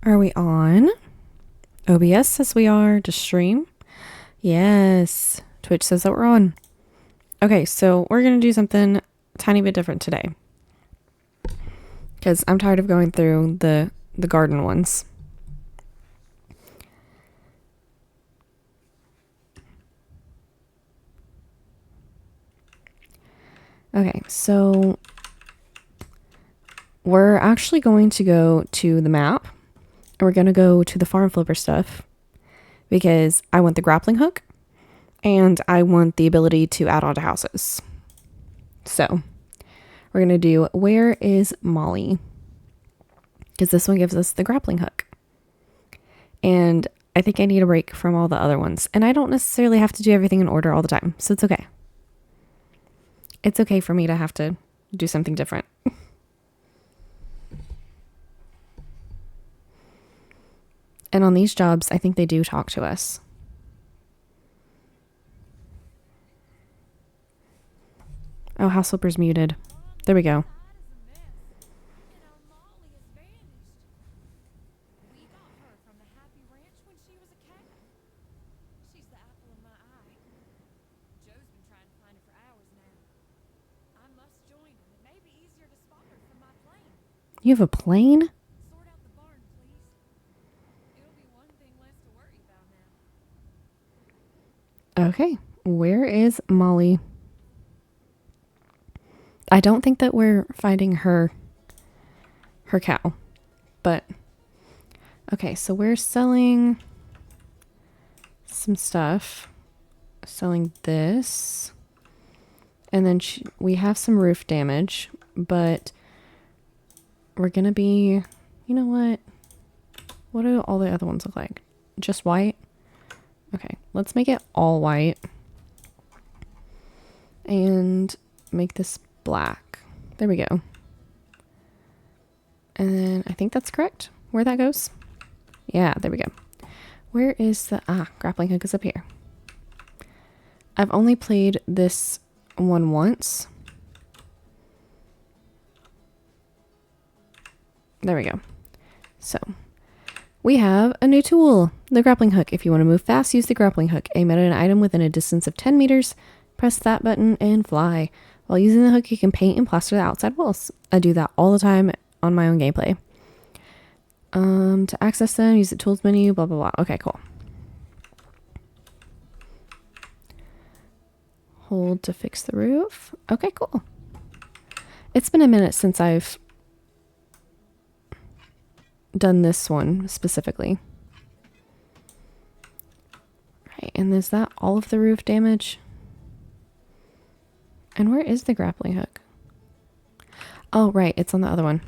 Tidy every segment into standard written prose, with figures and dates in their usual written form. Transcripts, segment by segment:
Are we on? OBS says we are. To stream? Yes. Twitch says that we're on. Okay, so we're going to do something tiny bit different today. Because I'm tired of going through the garden ones. Okay, so we're actually going to go to the map. And we're going to go to the farm flipper stuff. Because I want the grappling hook. And I want the ability to add on to houses. So, we're going to do Where is Molly? Because this one gives us the grappling hook. And I think I need a break from all the other ones. And I don't necessarily have to do everything in order all the time. So it's okay. It's okay for me to have to do something different. And on these jobs, I think they do talk to us. Oh, House Flipper's muted. There we go. You have a plane? Okay, where is Molly? I don't think that we're finding her cow, but okay, so we're selling some stuff, selling this, and then we have some roof damage, but we're gonna be, you know what do all the other ones look like? Just white? Okay, let's make it all white and make this black. There we go. And then I think that's correct where that goes. Yeah, there we go. Where is the grappling hook is up here. I've only played this one once. There we go. So we have a new tool, the grappling hook. If you want to move fast, use the grappling hook. Aim at an item within a distance of 10 meters. Press that button and fly. While using the hook, you can paint and plaster the outside walls. I do that all the time on my own gameplay. To access them, use the tools menu, blah, blah, blah. Okay, cool. Hold to fix the roof. Okay, cool. It's been a minute since I've done this one specifically. Right, and is that all of the roof damage? And where is the grappling hook? Oh, right, it's on the other one.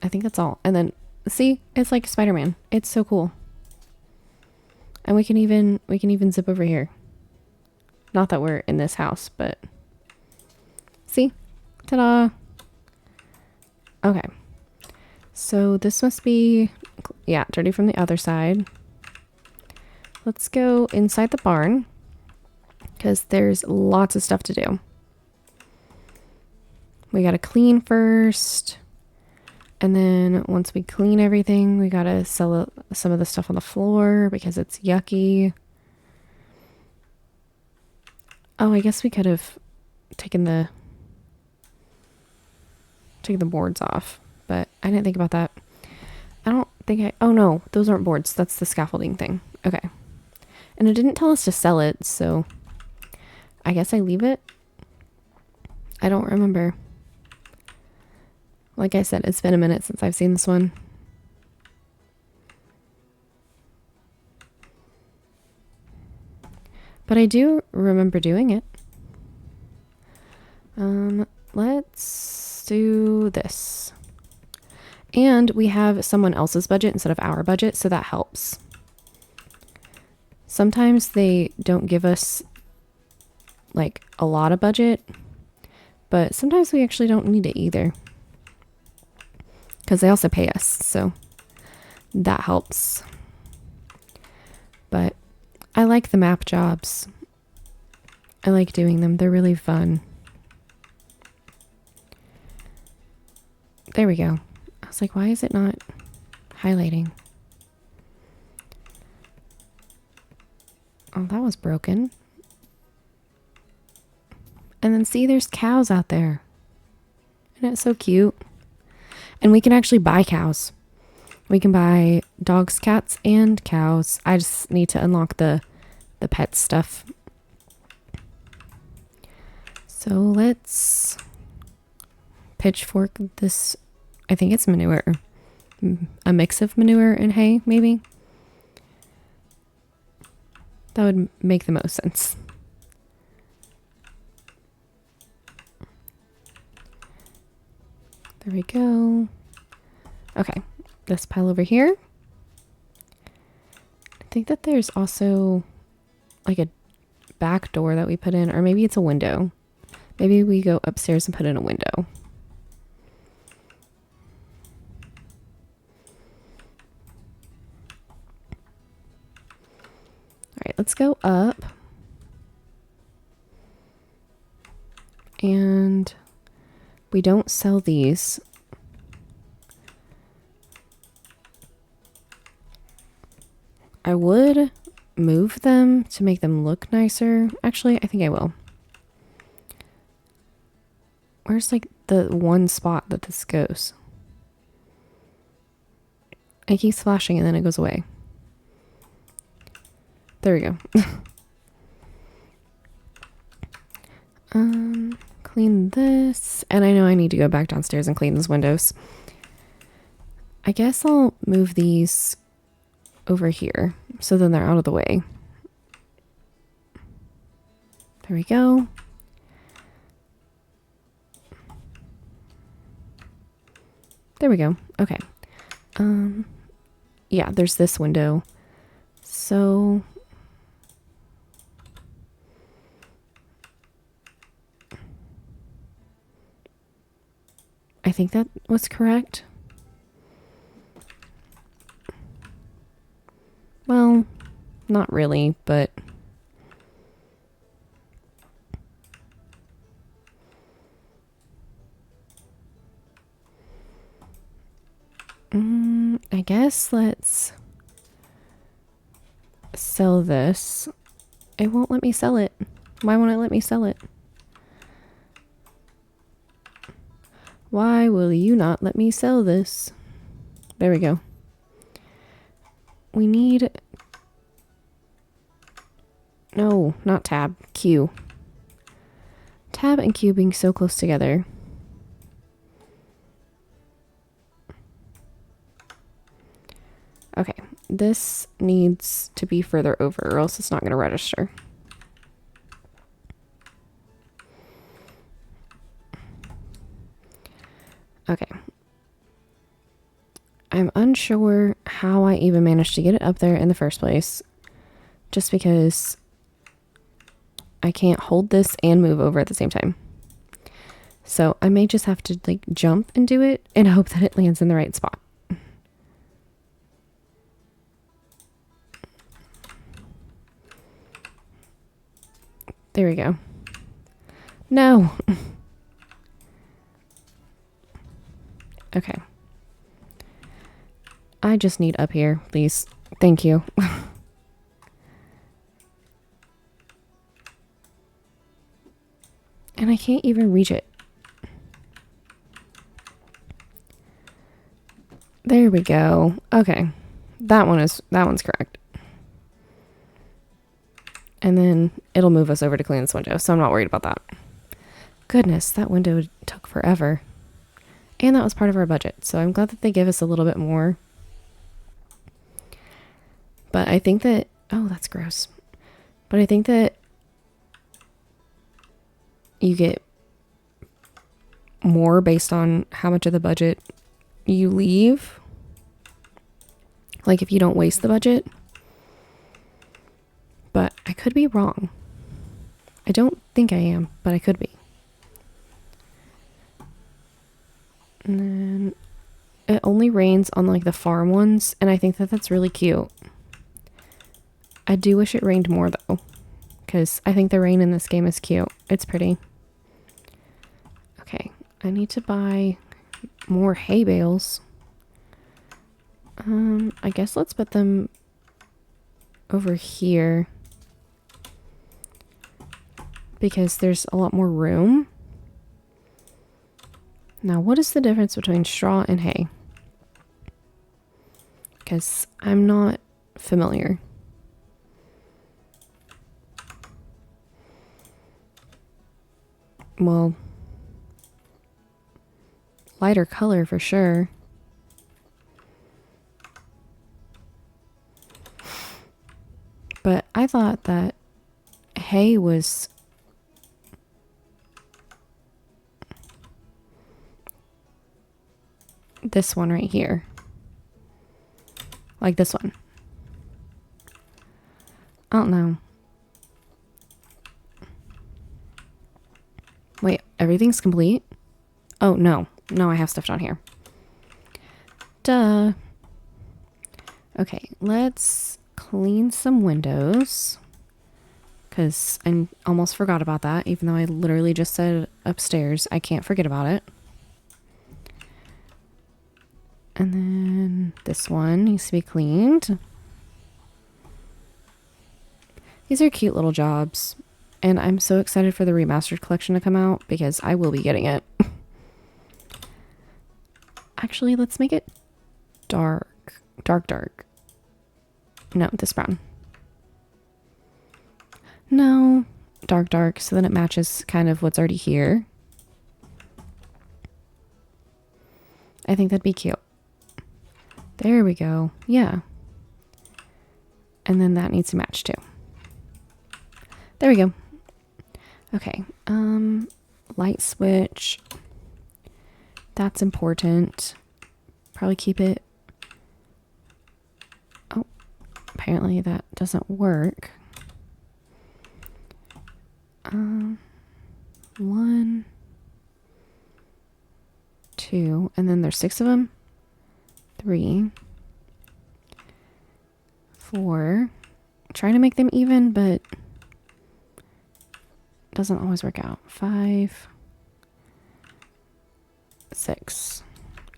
I think that's all. And then, see, it's like Spider-Man. It's so cool. And we can even zip over here. Not that we're in this house, but see? Ta-da! Okay. So this must be, yeah, dirty from the other side. Let's go inside the barn because there's lots of stuff to do. We gotta clean first. And then once we clean everything, we gotta sell some of the stuff on the floor because it's yucky. Oh, I guess we could have taken the boards off, but I didn't think about that. I don't think oh no, those aren't boards. That's the scaffolding thing. Okay. And it didn't tell us to sell it, so I guess I leave it. I don't remember. Like I said, it's been a minute since I've seen this one. But I do remember doing it. Let's do this. And we have someone else's budget instead of our budget, so that helps. Sometimes they don't give us like a lot of budget, but sometimes we actually don't need it either. Because they also pay us, so that helps. But I like the map jobs. I like doing them. They're really fun. There we go. was like, why is it not highlighting? Oh, that was broken. And then see, there's cows out there. Isn't it so cute? And we can actually buy cows. We can buy dogs, cats, and cows. I just need to unlock the pet stuff. So let's pitchfork this. I think it's manure. A mix of manure and hay, maybe. That would make the most sense. There we go. Okay, this pile over here. I think that there's also like a back door that we put in, or maybe it's a window. Maybe we go upstairs and put in a window. All right, let's go up. And we don't sell these. I would move them to make them look nicer. Actually, I think I will. Where's like the one spot that this goes? It keeps flashing and then it goes away. There we go. Clean this. And I know I need to go back downstairs and clean those windows. I guess I'll move these over here so then they're out of the way. There we go. There we go. Okay. Yeah, there's this window. So I think that was correct. Well, not really, but I guess let's sell this. It won't let me sell it. Why won't it let me sell it? Why will you not let me sell this? There we go. We need... No, not tab. Q. Tab and Q being so close together. Okay, this needs to be further over or else it's not going to register. Okay. I'm unsure how I even managed to get it up there in the first place. Just because I can't hold this and move over at the same time. So I may just have to like jump and do it and hope that it lands in the right spot. There we go. No. Okay. I just need up here, please. Thank you. And I can't even reach it. There we go. Okay. That one's correct. And then it'll move us over to clean this window, so I'm not worried about that. Goodness, that window took forever. And that was part of our budget, so I'm glad that they give us a little bit more. But I think that... Oh, that's gross. But I think that you get more based on how much of the budget you leave. Like if you don't waste the budget. But I could be wrong. I don't think I am, but I could be. And then it only rains on like the farm ones, and I think that that's really cute. I do wish it rained more though, because I think the rain in this game is cute. It's pretty. Okay, I need to buy more hay bales. I guess let's put them over here because there's a lot more room. Now, what is the difference between straw and hay? Because I'm not familiar. Well, lighter color for sure. But I thought that hay was this one right here. Like this one. I don't know. Wait, everything's complete? Oh, no. No, I have stuff down here. Duh. Okay, let's clean some windows. Because I almost forgot about that, even though I literally just said upstairs. I can't forget about it. And then this one needs to be cleaned. These are cute little jobs. And I'm so excited for the remastered collection to come out because I will be getting it. Actually, let's make it dark. Dark. No, this brown. No, dark. So then it matches kind of what's already here. I think that'd be cute. There we go. Yeah. And then that needs to match too. There we go. Okay. Light switch. That's important. Probably keep it. Oh, apparently that doesn't work. 1, 2, and then there's 6 of them. 3, 4. Trying to make them even, but doesn't always work out. 5, 6.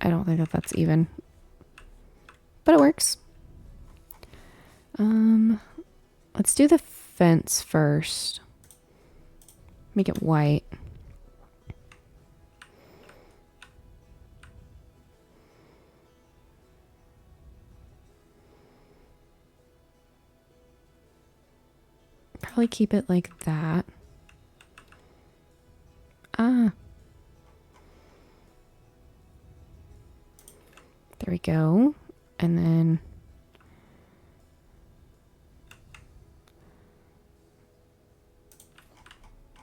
I don't think that that's even, but it works. Let's do the fence first. Make it white. Probably keep it like that. There we go. And then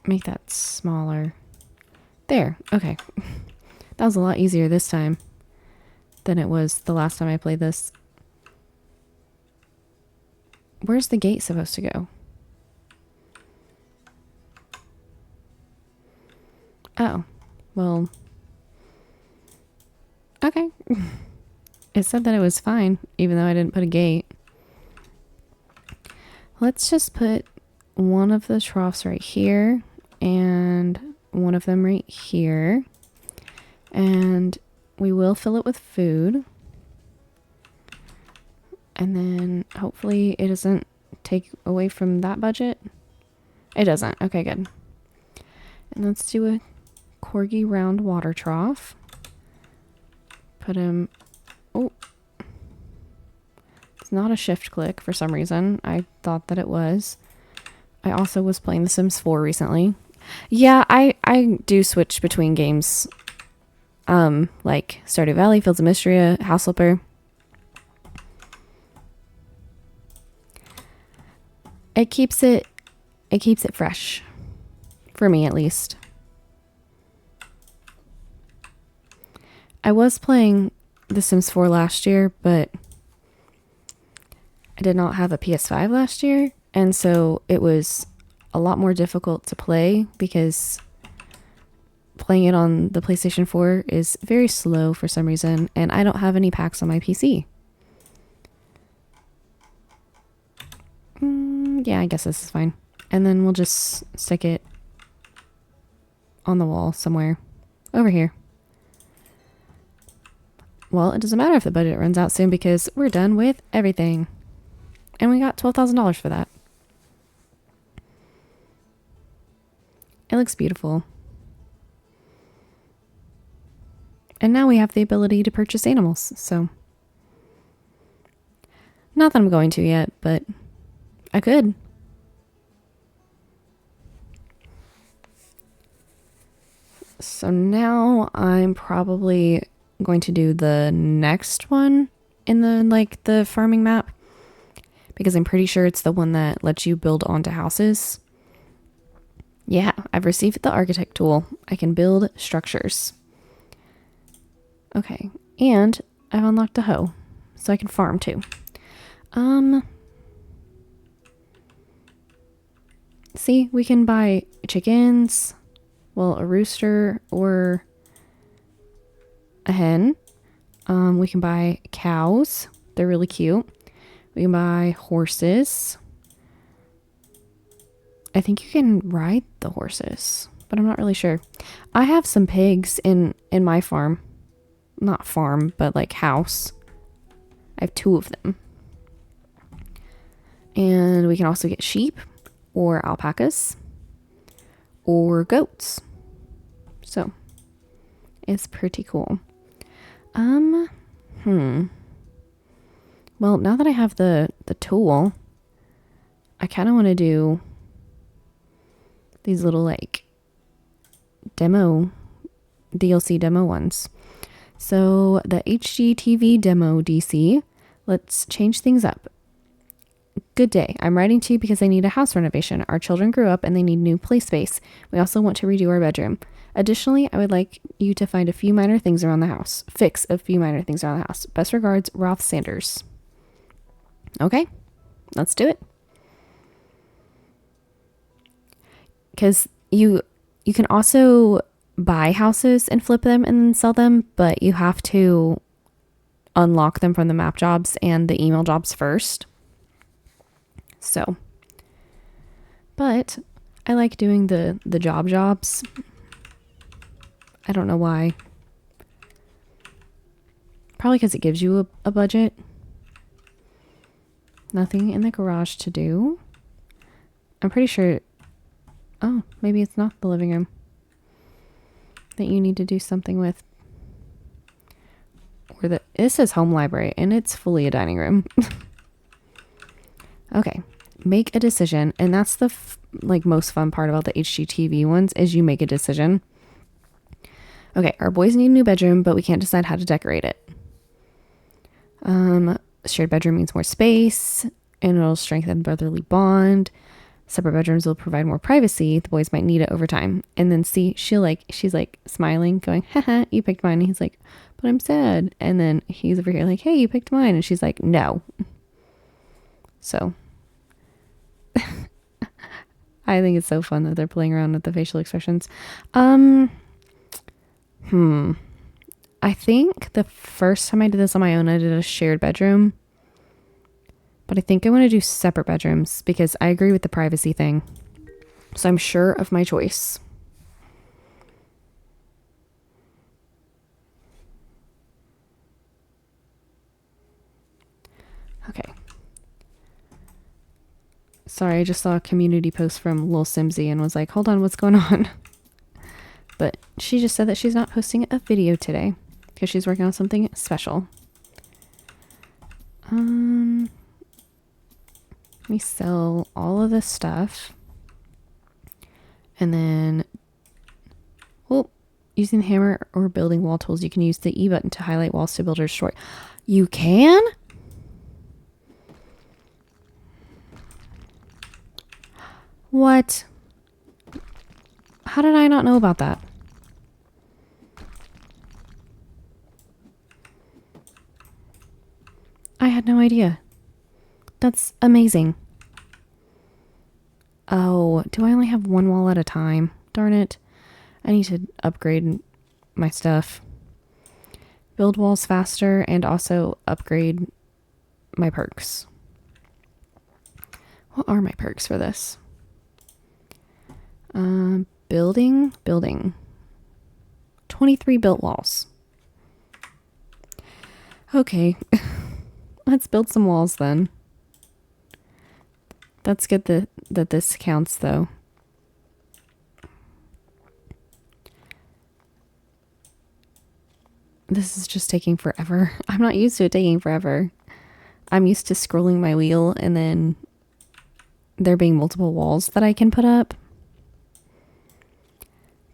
make that smaller. There. Okay. That was a lot easier this time than it was the last time I played this. Where's the gate supposed to go? Oh. Well. Okay. It said that it was fine, even though I didn't put a gate. Let's just put one of the troughs right here and one of them right here. And we will fill it with food. And then hopefully it doesn't take away from that budget. It doesn't. Okay, good. And let's do a corgi round water trough. Put him. Oh. It's not a shift click for some reason. I thought that it was. I also was playing The Sims 4 recently. Yeah, I do switch between games. Like Stardew Valley, Fields of Mystery, House Flipper. It keeps it fresh. For me, at least. I was playing The Sims 4 last year, but I did not have a PS5 last year, and so it was a lot more difficult to play because playing it on the PlayStation 4 is very slow for some reason, and I don't have any packs on my PC. Yeah, I guess this is fine. And then we'll just stick it on the wall somewhere. Over here. Well, it doesn't matter if the budget runs out soon because we're done with everything. And we got $12,000 for that. It looks beautiful. And now we have the ability to purchase animals, so. Not that I'm going to yet, but I could. So now I'm probably going to do the next one in the farming map, because I'm pretty sure it's the one that lets you build onto houses. Yeah, I've received the architect tool. I can build structures. Okay, and I've unlocked a hoe, so I can farm too. See, we can buy chickens, well, a rooster or a hen. We can buy cows. They're really cute. We can buy horses. I think you can ride the horses, but I'm not really sure. I have some pigs in my farm. Not farm, but like house. I have 2 of them. And we can also get sheep or alpacas or goats. So it's pretty cool. Well, now that I have the tool, I kind of want to do these little like DLC demo ones. So the HGTV demo DC, let's change things up. Good day. I'm writing to you because I need a house renovation. Our children grew up and they need new play space. We also want to redo our bedroom. Additionally, I would like you to find a few minor things around the house. Fix a few minor things around the house. Best regards, Roth Sanders. Okay, let's do it. Because you can also buy houses and flip them and then sell them, but you have to unlock them from the map jobs and the email jobs first. So, but I like doing the jobs. I don't know why. Probably because it gives you a budget. Nothing in the garage to do. I'm pretty sure. Oh, maybe it's not the living room that you need to do something with. Or this says home library and it's fully a dining room. Okay, make a decision. And that's the most fun part about the HGTV ones is you make a decision. Okay, our boys need a new bedroom, but we can't decide how to decorate it. Shared bedroom means more space and it'll strengthen brotherly bond. Separate bedrooms will provide more privacy. The boys might need it over time. And then see, she's like smiling, going, haha, you picked mine. And he's like, but I'm sad. And then he's over here like, hey, you picked mine. And she's like, no. So I think it's so fun that they're playing around with the facial expressions. I think the first time I did this on my own, I did a shared bedroom. But I think I want to do separate bedrooms because I agree with the privacy thing. So I'm sure of my choice. Okay. Sorry, I just saw a community post from Lil Simsy and was like, hold on, what's going on? But she just said that she's not posting a video today because she's working on something special. We sell all of this stuff. And then, well, using the hammer or building wall tools, you can use the E button to highlight walls to build or destroy. You can? What? How did I not know about that? I had no idea. That's amazing. Oh, do I only have one wall at a time? Darn it. I need to upgrade my stuff. Build walls faster and also upgrade my perks. What are my perks for this? Building. 23 built walls. Okay, let's build some walls then. That's good that this counts though. This is just taking forever. I'm not used to it taking forever. I'm used to scrolling my wheel and then there being multiple walls that I can put up.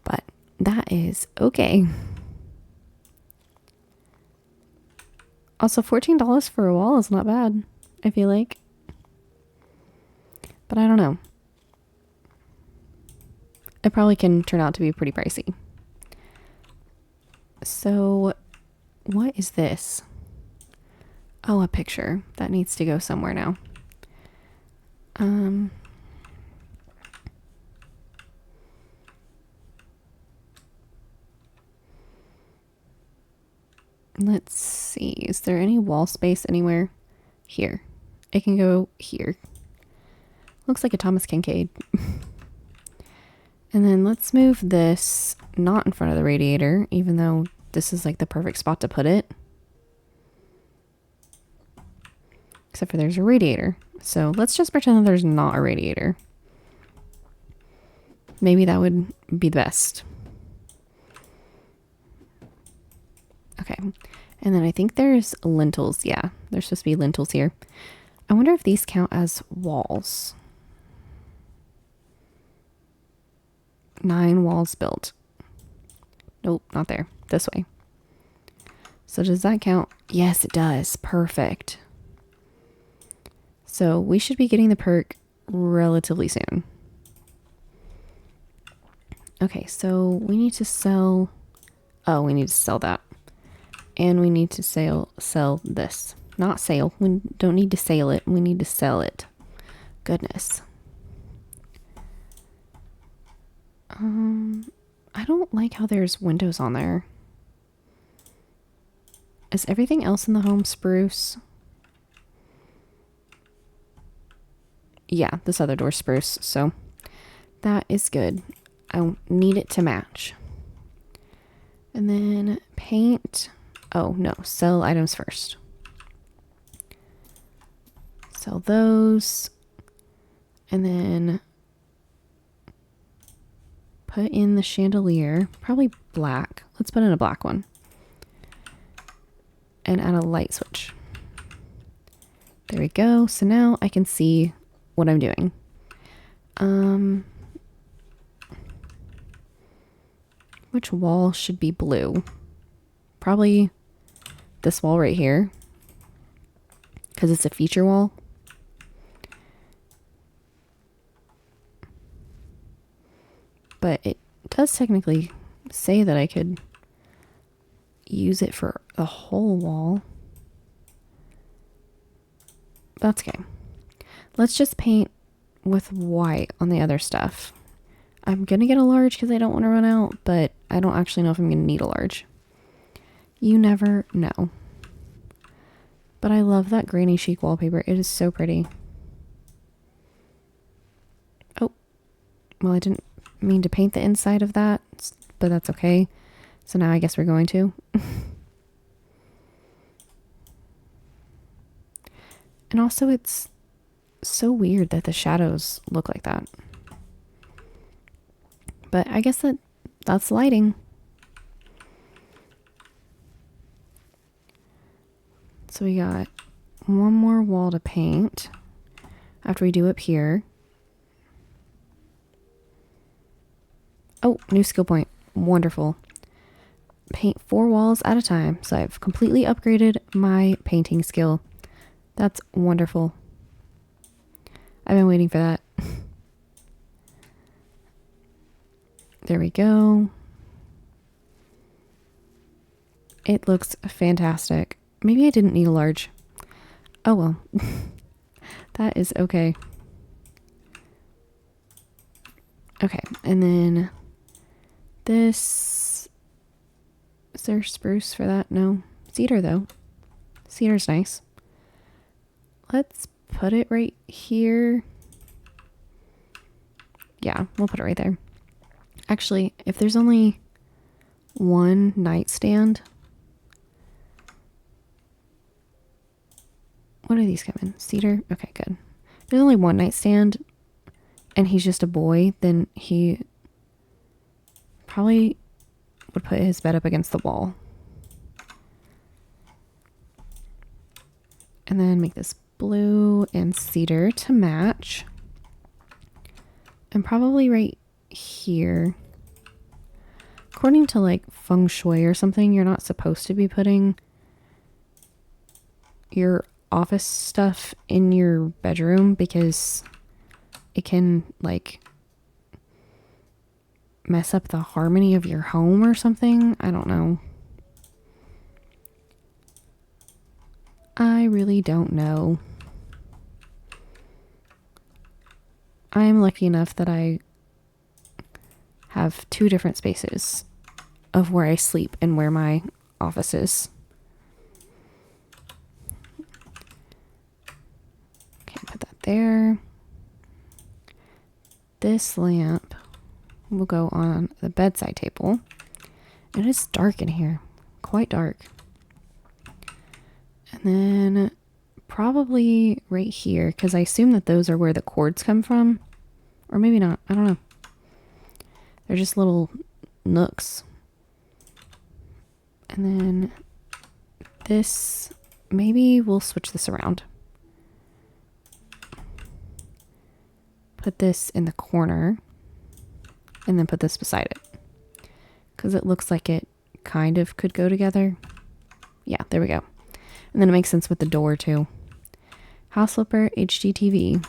But that is okay. Also, $14 for a wall is not bad, I feel like. But I don't know. It probably can turn out to be pretty pricey. So, what is this? Oh, a picture. That needs to go somewhere now. Let's see. Is there any wall space anywhere? Here. It can go here. Looks like a Thomas Kincaid. And then let's move this not in front of the radiator, even though this is like the perfect spot to put it. Except for there's a radiator. So let's just pretend that there's not a radiator. Maybe that would be the best. Okay. And then I think there's lintels. Yeah, there's supposed to be lintels here. I wonder if these count as walls. 9 walls built. Nope, not there. This way. So does that count? Yes, it does. Perfect. So we should be getting the perk relatively soon. Okay, so we need to sell... Oh, we need to sell that. And we need to sell this. Not sale. We don't need to sell it. We need to sell it. Goodness. I don't like how there's windows on there. Is everything else in the home spruce? Yeah, this other door's spruce, so that is good. I need it to match. And then paint. Oh, no, sell items first. Sell those. And then put in the chandelier. Probably black. Let's put in a black one. And add a light switch. There we go. So now I can see what I'm doing. Which wall should be blue? Probably this wall right here. Because it's a feature wall. But it does technically say that I could use it for the whole wall. That's okay. Let's just paint with white on the other stuff. I'm going to get a large because I don't want to run out, but I don't actually know if I'm going to need a large. You never know. But I love that granny chic wallpaper. It is so pretty. Oh, well, I didn't mean to paint the inside of that, but that's okay. So now I guess we're going to. And also it's so weird that the shadows look like that. But I guess that's lighting. So we got one more wall to paint after we do up here. Oh, new skill point. Wonderful. Paint 4 walls at a time. So I've completely upgraded my painting skill. That's wonderful. I've been waiting for that. There we go. It looks fantastic. Maybe I didn't need a large. Oh well. That is okay. Okay, and then this... Is there spruce for that? No. Cedar though. Cedar's nice. Let's put it right here. Yeah, we'll put it right there. Actually, if there's only one nightstand, What are these coming? Cedar? Okay, good. There's only one nightstand and he's just a boy, then he probably would put his bed up against the wall. And then make this blue and cedar to match. And probably right here. According to like feng shui or something, you're not supposed to be putting your office stuff in your bedroom because it can like mess up the harmony of your home or something. I don't know. I really don't know. I'm lucky enough that I have 2 different spaces of where I sleep and where my office is. Okay, put that there. This lamp will go on the bedside table. And it's dark in here, quite dark. And then probably right here, because I assume that those are where the cords come from. Or maybe not, I don't know. They're just little nooks. And then this, maybe we'll switch this around. Put this in the corner and then put this beside it. Because it looks like it kind of could go together. Yeah, there we go. And then it makes sense with the door too. House flipper, HGTV.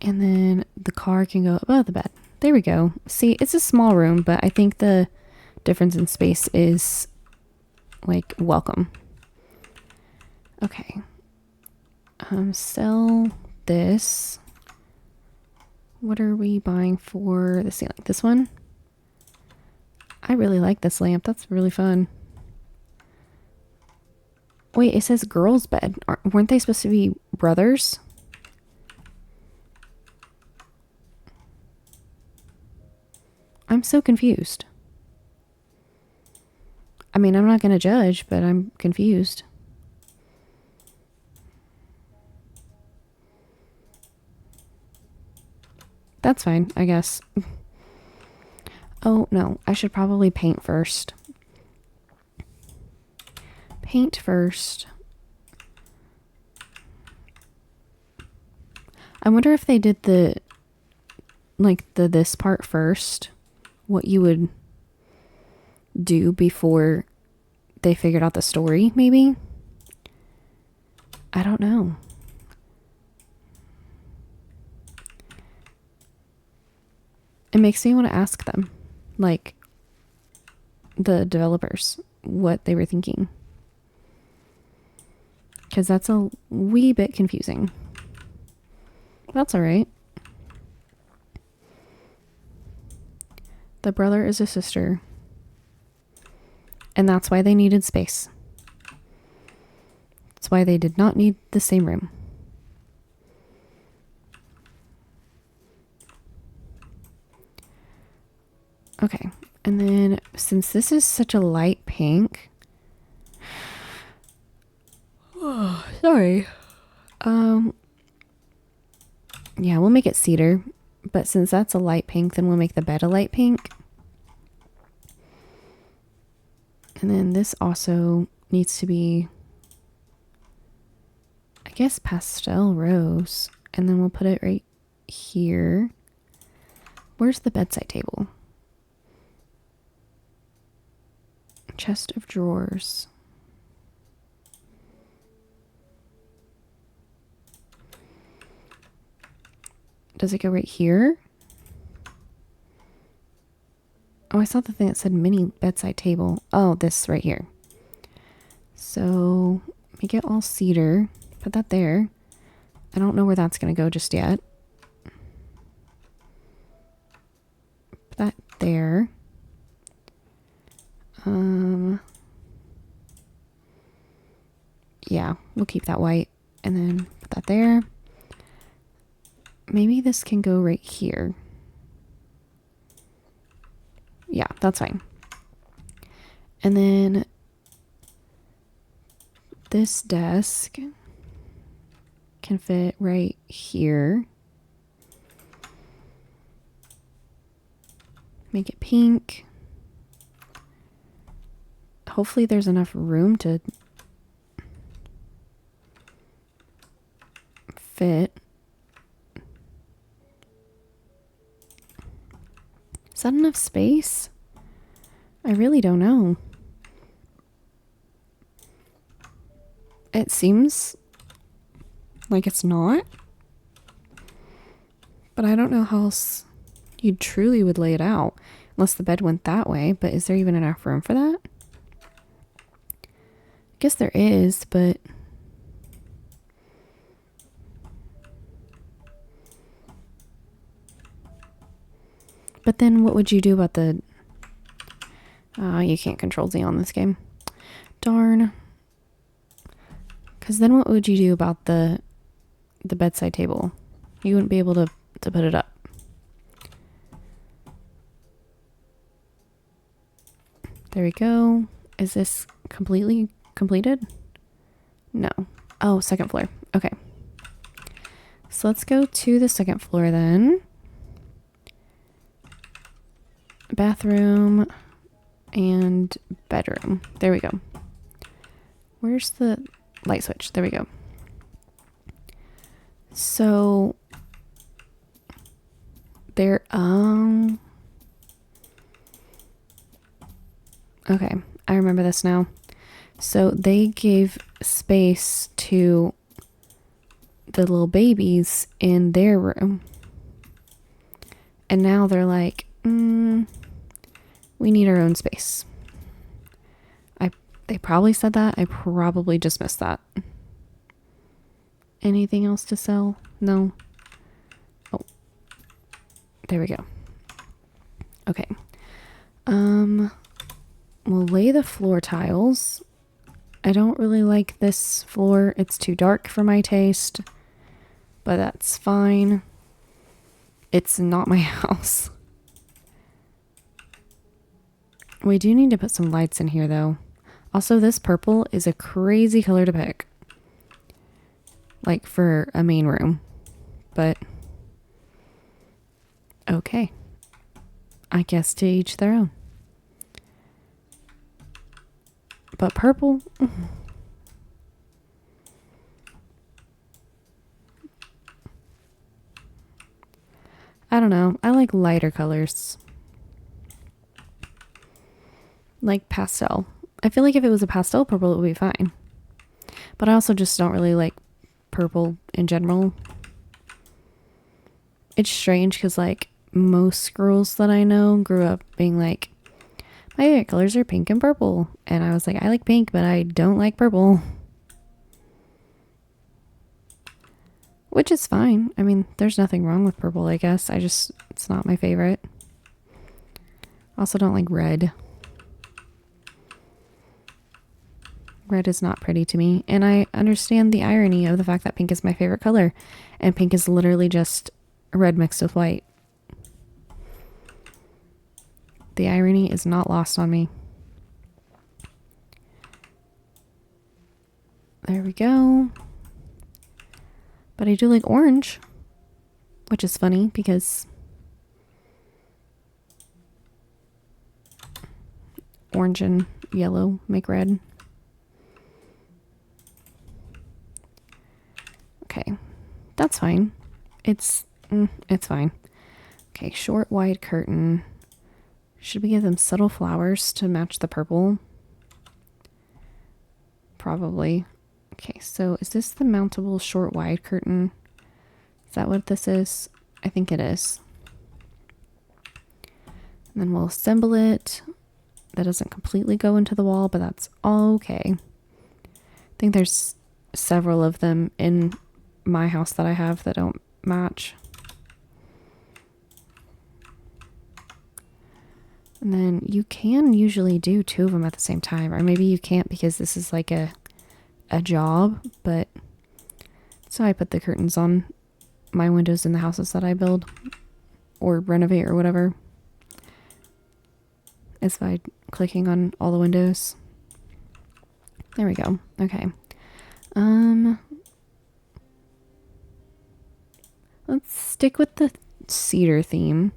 And then the car can go above the bed. There we go. See, it's a small room, but I think the difference in space is like welcome. Okay. Sell this. What are we buying for the ceiling? This one? I really like this lamp. That's really fun. Wait, it says girls' bed. Weren't they supposed to be brothers? I'm so confused. I mean, I'm not going to judge, but I'm confused. That's fine, I guess. Oh, no. I should probably paint first. Paint first. I wonder if they did this part first. What you would do before they figured out the story, maybe? I don't know. It makes me want to ask them, like, the developers, what they were thinking. Because that's a wee bit confusing. That's alright. The brother is a sister. And that's why they needed space. That's why they did not need the same room. Okay, and then since this is such a light pink, oh, sorry. Yeah, we'll make it cedar, but since that's a light pink, then we'll make the bed a light pink. And then this also needs to be, I guess, pastel rose, and then we'll put it right here. Where's the bedside table? Chest of drawers. Does it go right here? Oh, I saw the thing that said mini bedside table. Oh, this right here. So make it all cedar. Put that there. I don't know where that's going to go just yet. Put that there. Yeah, we'll keep that white and then put that there. Maybe this can go right here. Yeah, that's fine. And then This desk can fit right here. Make it pink. Hopefully there's enough room to fit. Is that enough space? I really don't know. It seems like it's not. But I don't know how else you truly would lay it out. Unless the bed went that way. But is there even enough room for that? I guess there is, but... But then what would you do about the... you can't control Z on this game. Darn. Because then what would you do about the bedside table? You wouldn't be able to put it up. There we go. Is this completely completed? No. Oh, second floor. Okay. So let's go to the second floor then. Bathroom and bedroom. There we go. Where's the light switch? There we go. So there, okay, I remember this now. So they gave space to the little babies in their room. And now they're like, we need our own space. They probably said that. I probably just missed that. Anything else to sell? No. Oh. There we go. Okay. We'll lay the floor tiles. I don't really like this floor. It's too dark for my taste. But that's fine. It's not my house. We do need to put some lights in here though. Also, this purple is a crazy color to pick. Like for a main room. But okay. I guess to each their own. But purple... I don't know. I like lighter colors. Like pastel. I feel like if it was a pastel purple, it would be fine. But I also just don't really like purple in general. It's strange because like most girls that I know grew up being like, my favorite colors are pink and purple. And I was like, I like pink, but I don't like purple. Which is fine. I mean, there's nothing wrong with purple, I guess. It's not my favorite. Also don't like red. Red is not pretty to me. And I understand the irony of the fact that pink is my favorite color. And pink is literally just red mixed with white. The irony is not lost on me. There we go. But I do like orange. Which is funny because orange and yellow make red. Okay, that's fine. It's fine. Okay, short wide curtain. Should we give them subtle flowers to match the purple? Probably. Okay, so is this the mountable short wide curtain? Is that what this is? I think it is. And then we'll assemble it. That doesn't completely go into the wall, but that's all okay. I think there's several of them in my house that I have that don't match. And then you can usually do two of them at the same time, or maybe you can't because this is like a job, but that's how I put the curtains on my windows in the houses that I build or renovate or whatever. Is by clicking on all the windows. There we go. Okay. stick with the cedar theme.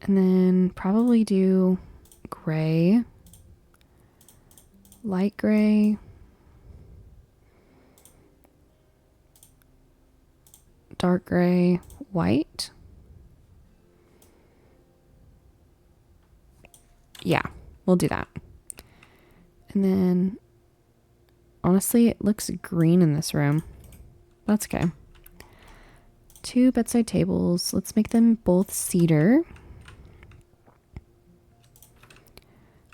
And then probably do gray, light gray, dark gray, white. Yeah, we'll do that. And then, honestly, it looks green in this room. That's okay. 2 bedside tables. Let's make them both cedar.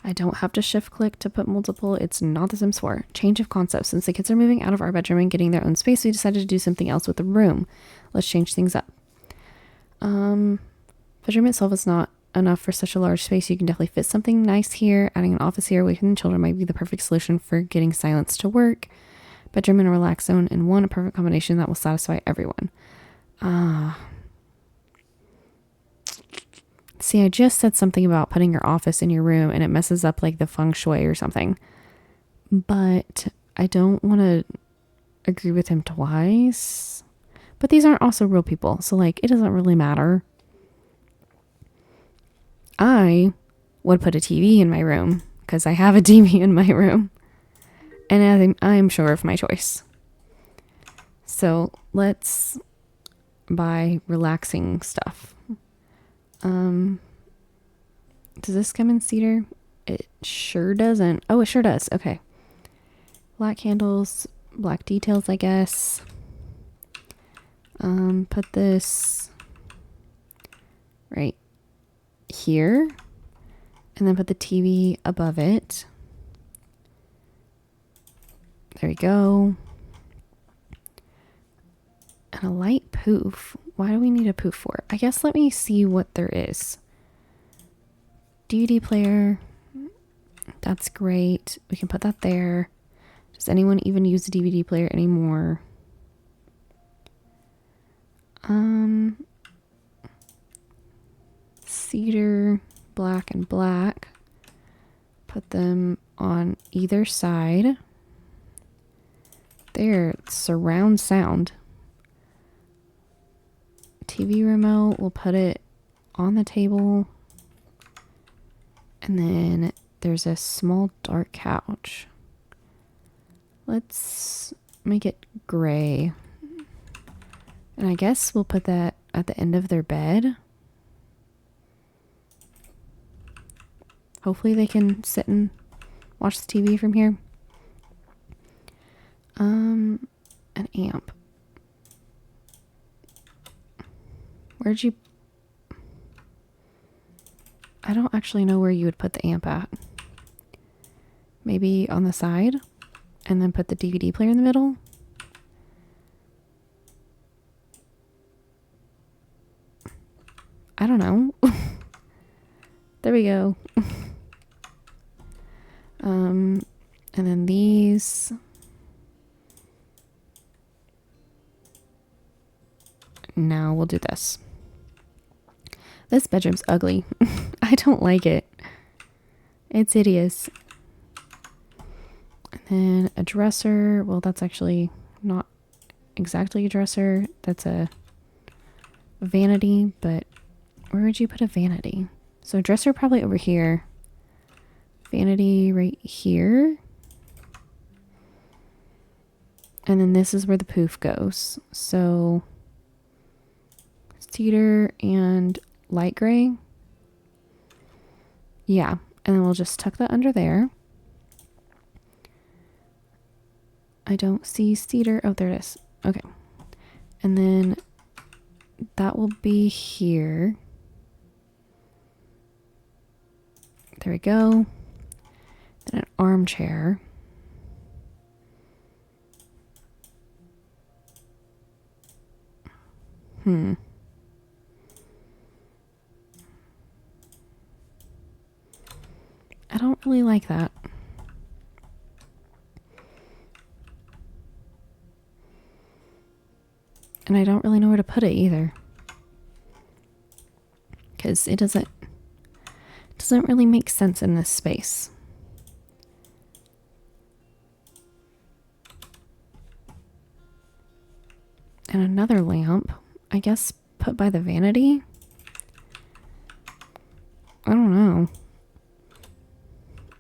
I don't have to shift click to put multiple. It's not The Sims 4. Change of concept. Since the kids are moving out of our bedroom and getting their own space, we decided to do something else with the room. Let's change things up. Bedroom itself is not enough for such a large space. You can definitely fit something nice here. Adding an office here away from the children might be the perfect solution for getting silence to work. Bedroom and a relax zone in one, a perfect combination that will satisfy everyone. See, I just said something about putting your office in your room and it messes up like the feng shui or something. But I don't want to agree with him twice. But these aren't also real people, so like it doesn't really matter. I would put a TV in my room because I have a TV in my room. And I'm sure of my choice. So let's buy relaxing stuff. Does this come in cedar? It sure doesn't. Oh, it sure does. Okay. Black handles, black details, I guess. Put this right here. And then put the TV above it. There we go. And a light poof. Why do we need a poof for? I guess let me see what there is. DVD player. That's great. We can put that there. Does anyone even use a DVD player anymore? Cedar, black and black. Put them on either side. There, surround sound. TV remote, we'll put it on the table. And then there's a small dark couch. Let's make it gray. And I guess we'll put that at the end of their bed. Hopefully they can sit and watch the TV from here. An amp. Where'd you... I don't actually know where you would put the amp at. Maybe on the side? And then put the DVD player in the middle? I don't know. There we go. And then these... Now we'll do this. This bedroom's ugly. I don't like it. It's hideous. And then a dresser. Well, that's actually not exactly a dresser. That's a vanity, but where would you put a vanity? So a dresser probably over here. Vanity right here. And then this is where the poof goes. So cedar and light gray. Yeah, and then we'll just tuck that under there. I don't see cedar. Oh, there it is. Okay. And then that will be here. There we go. Then an armchair. I don't really like that. And I don't really know where to put it either. Because it doesn't really make sense in this space. And another lamp, I guess, put by the vanity. I don't know.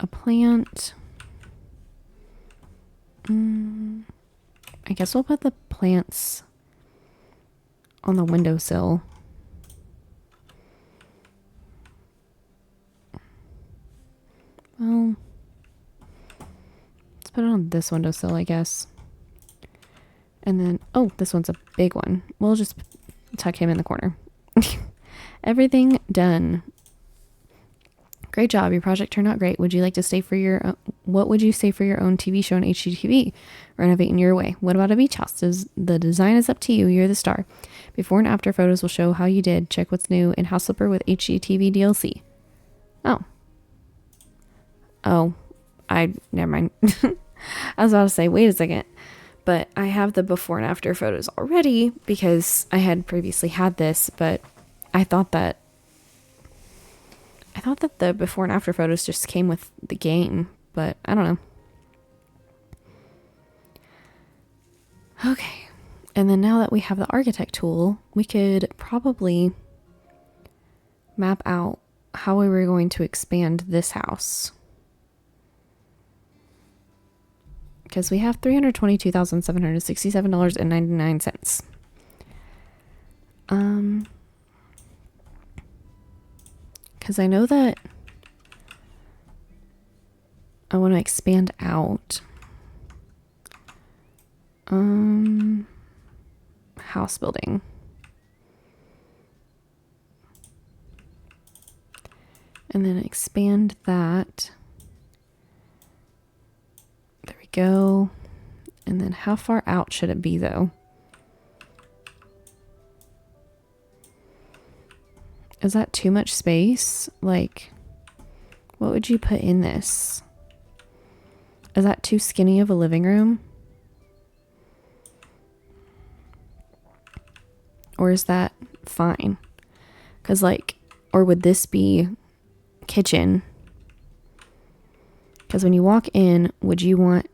A plant. I guess we'll put the plants on the windowsill. Well, let's put it on this windowsill, I guess. And then, oh, this one's a big one. We'll just tuck him in the corner. Everything done. Great job. Your project turned out great. Would you like to stay for your, what would you say for your own TV show on HGTV? Renovate in your way. What about a beach house? The design is up to you. You're the star. Before and after photos will show how you did. Check what's new in House Flipper with HGTV DLC. Oh. Oh, never mind. I was about to say, wait a second. But I have the before and after photos already because I had previously had this, but I thought that the before and after photos just came with the game, but I don't know. Okay. And then now that we have the architect tool, we could probably map out how we were going to expand this house. Because we have $322,767.99. Because I know that I want to expand out. House building. And then expand that. There we go. And then how far out should it be though? Is that too much space? Like, what would you put in this? Is that too skinny of a living room? Or is that fine? Because like, or would this be kitchen? Because when you walk in, would you want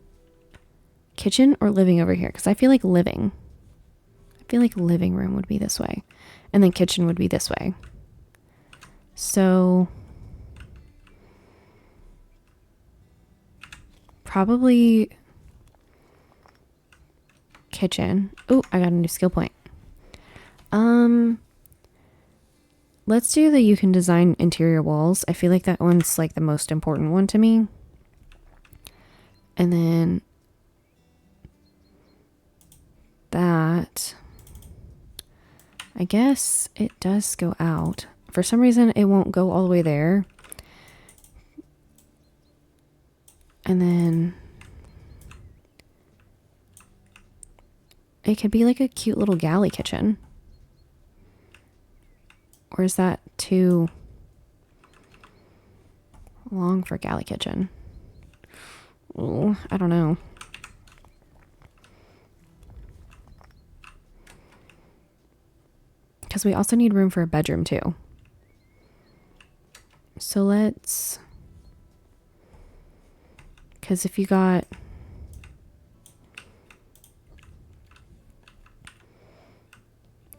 kitchen or living over here? Because I feel like living. I feel like living room would be this way. And then kitchen would be this way. So probably kitchen. Oh, I got a new skill point. Let's do the you can design interior walls. I feel like that one's like the most important one to me. And then that, I guess it does go out. For some reason, it won't go all the way there. And then it could be like a cute little galley kitchen. Or is that too long for galley kitchen? Ooh, I don't know. Because we also need room for a bedroom too. So let's, because if you got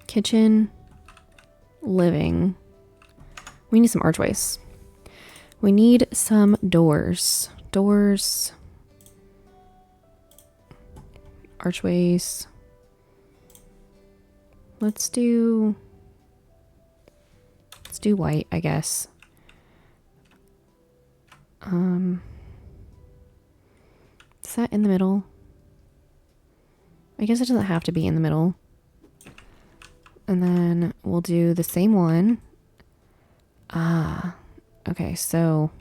kitchen, living, we need some archways. We need some doors. Doors, archways. Let's do white, I guess. Is that in the middle? I guess it doesn't have to be in the middle. And then we'll do the same one. Okay, so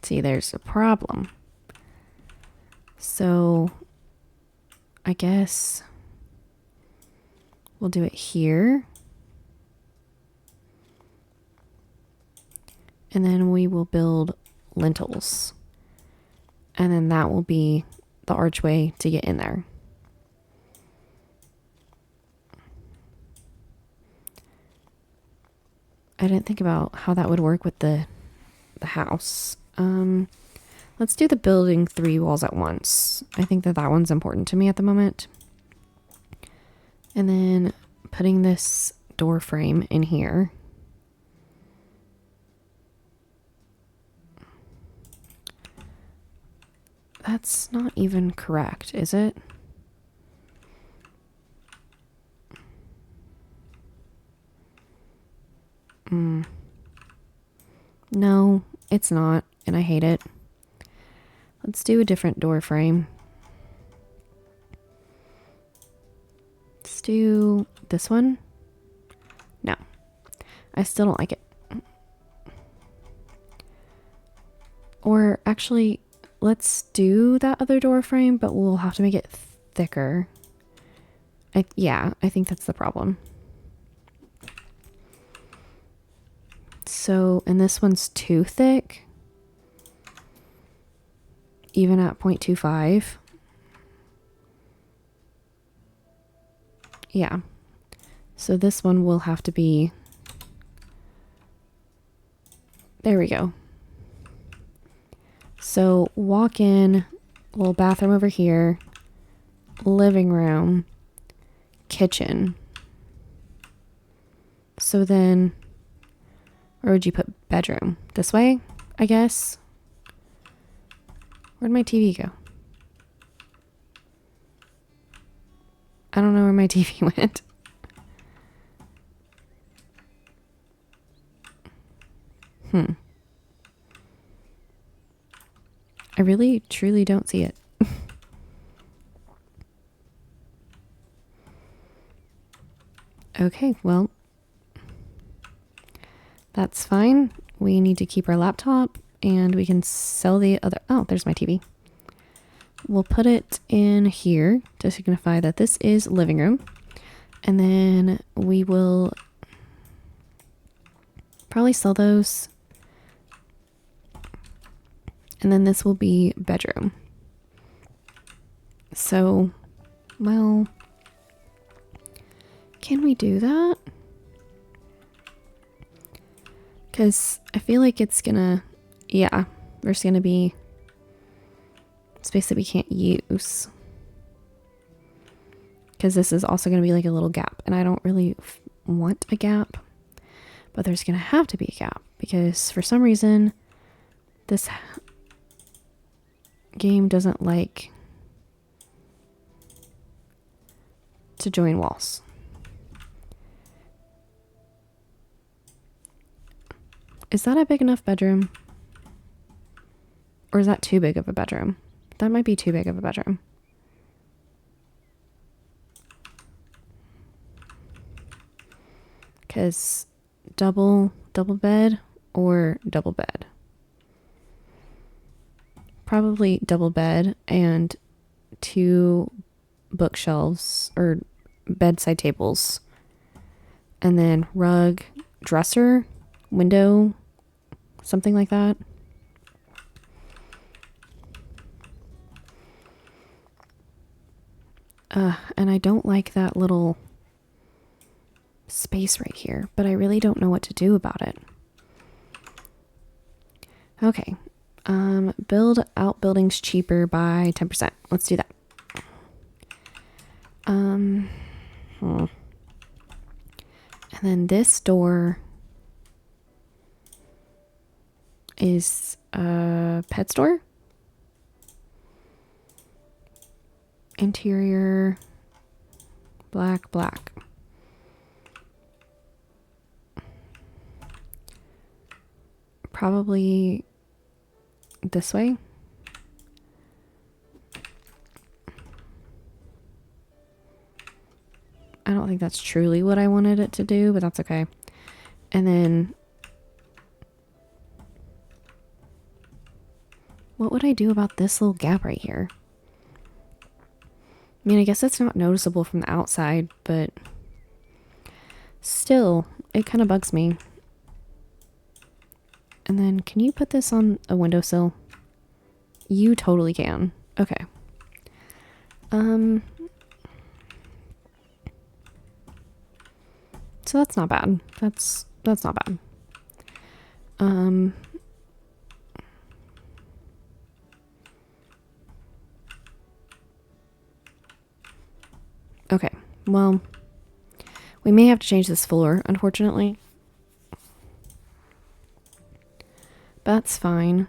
see, there's a problem. So I guess we'll do it here. And then we will build lintels. And then that will be the archway to get in there. I didn't think about how that would work with the the house. Let's do the building 3 walls at once. I think that one's important to me at the moment. And then putting this door frame in here. That's not even correct, is it? No, it's not, and I hate it. Let's do a different door frame. Let's do this one. No, I still don't like it. Or actually, let's do that other door frame, but we'll have to make it thicker. Yeah, I think that's the problem. So, and this one's too thick. Even at 0.25. Yeah. So this one will have to be... There we go. So walk in, little bathroom over here, living room, kitchen. So then, where would you put bedroom? This way, I guess. Where'd my TV go? I don't know where my TV went. I really, truly don't see it. Okay, well, that's fine. We need to keep our laptop and we can sell the other. Oh, there's my TV. We'll put it in here to signify that this is living room. And then we will probably sell those. And then this will be bedroom. So, well, can we do that? Because I feel like it's gonna, yeah, there's gonna be space that we can't use. Because this is also gonna be like a little gap. And I don't really want a gap. But there's gonna have to be a gap. Because for some reason, this game doesn't like to join walls. Is that a big enough bedroom? Or is that too big of a bedroom? That might be too big of a bedroom. Because double bed or double bed? Probably double bed and 2 bookshelves or bedside tables. And then rug, dresser, window, something like that. And I don't like that little space right here, but I really don't know what to do about it. Okay. Build outbuildings cheaper by 10%. Let's do that. And then this door is a pet store. Interior, black. Probably this way. I don't think that's truly what I wanted it to do, but that's okay. And then what would I do about this little gap right here? I mean, I guess it's not noticeable from the outside, but still, it kind of bugs me. And then, can you put this on a windowsill? You totally can. Okay. So that's not bad. That's not bad. Well, we may have to change this floor, unfortunately. But that's fine.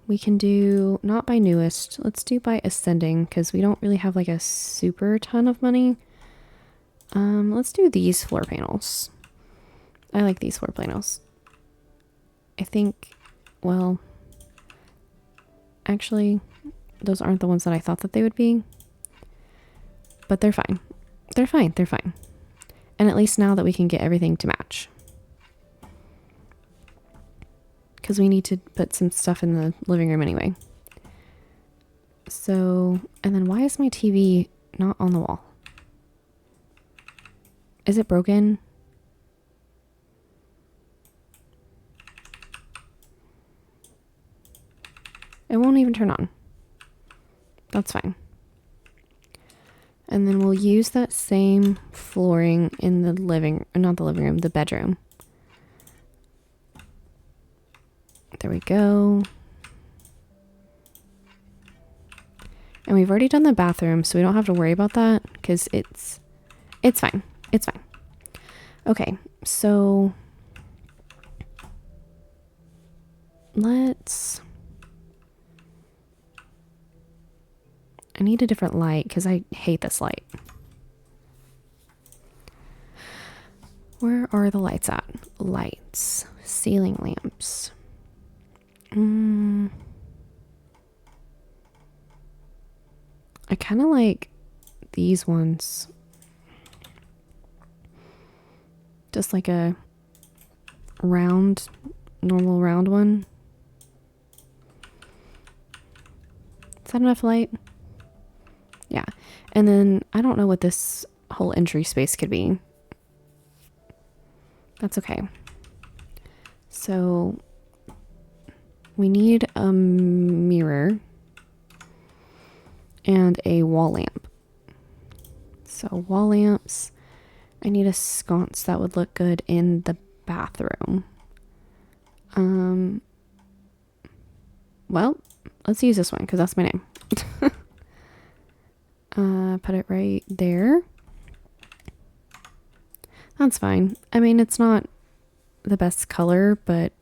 We can do, not by newest, let's do by ascending, because we don't really have like a super ton of money. Let's do these floor panels. I like these floor panels. I think, well, actually, those aren't the ones that I thought that they would be. But they're fine. They're fine. They're fine. And at least now that we can get everything to match. Because we need to put some stuff in the living room anyway. So, and then why is my TV not on the wall? Is it broken? It won't even turn on. That's fine. And then we'll use that same flooring in the not the living room, the bedroom. There we go. And we've already done the bathroom, so we don't have to worry about that because it's fine. It's fine. Okay, so I need a different light because I hate this light. Where are the lights at? Lights. Ceiling lamps. I kind of like these ones. Just like a normal round one. Is that enough light? Yeah. And then I don't know what this whole entry space could be. That's okay. So we need a mirror and a wall lamp. So wall lamps. I need a sconce that would look good in the bathroom. Well, let's use this one because that's my name. Put it right there. That's fine. I mean, it's not the best color, but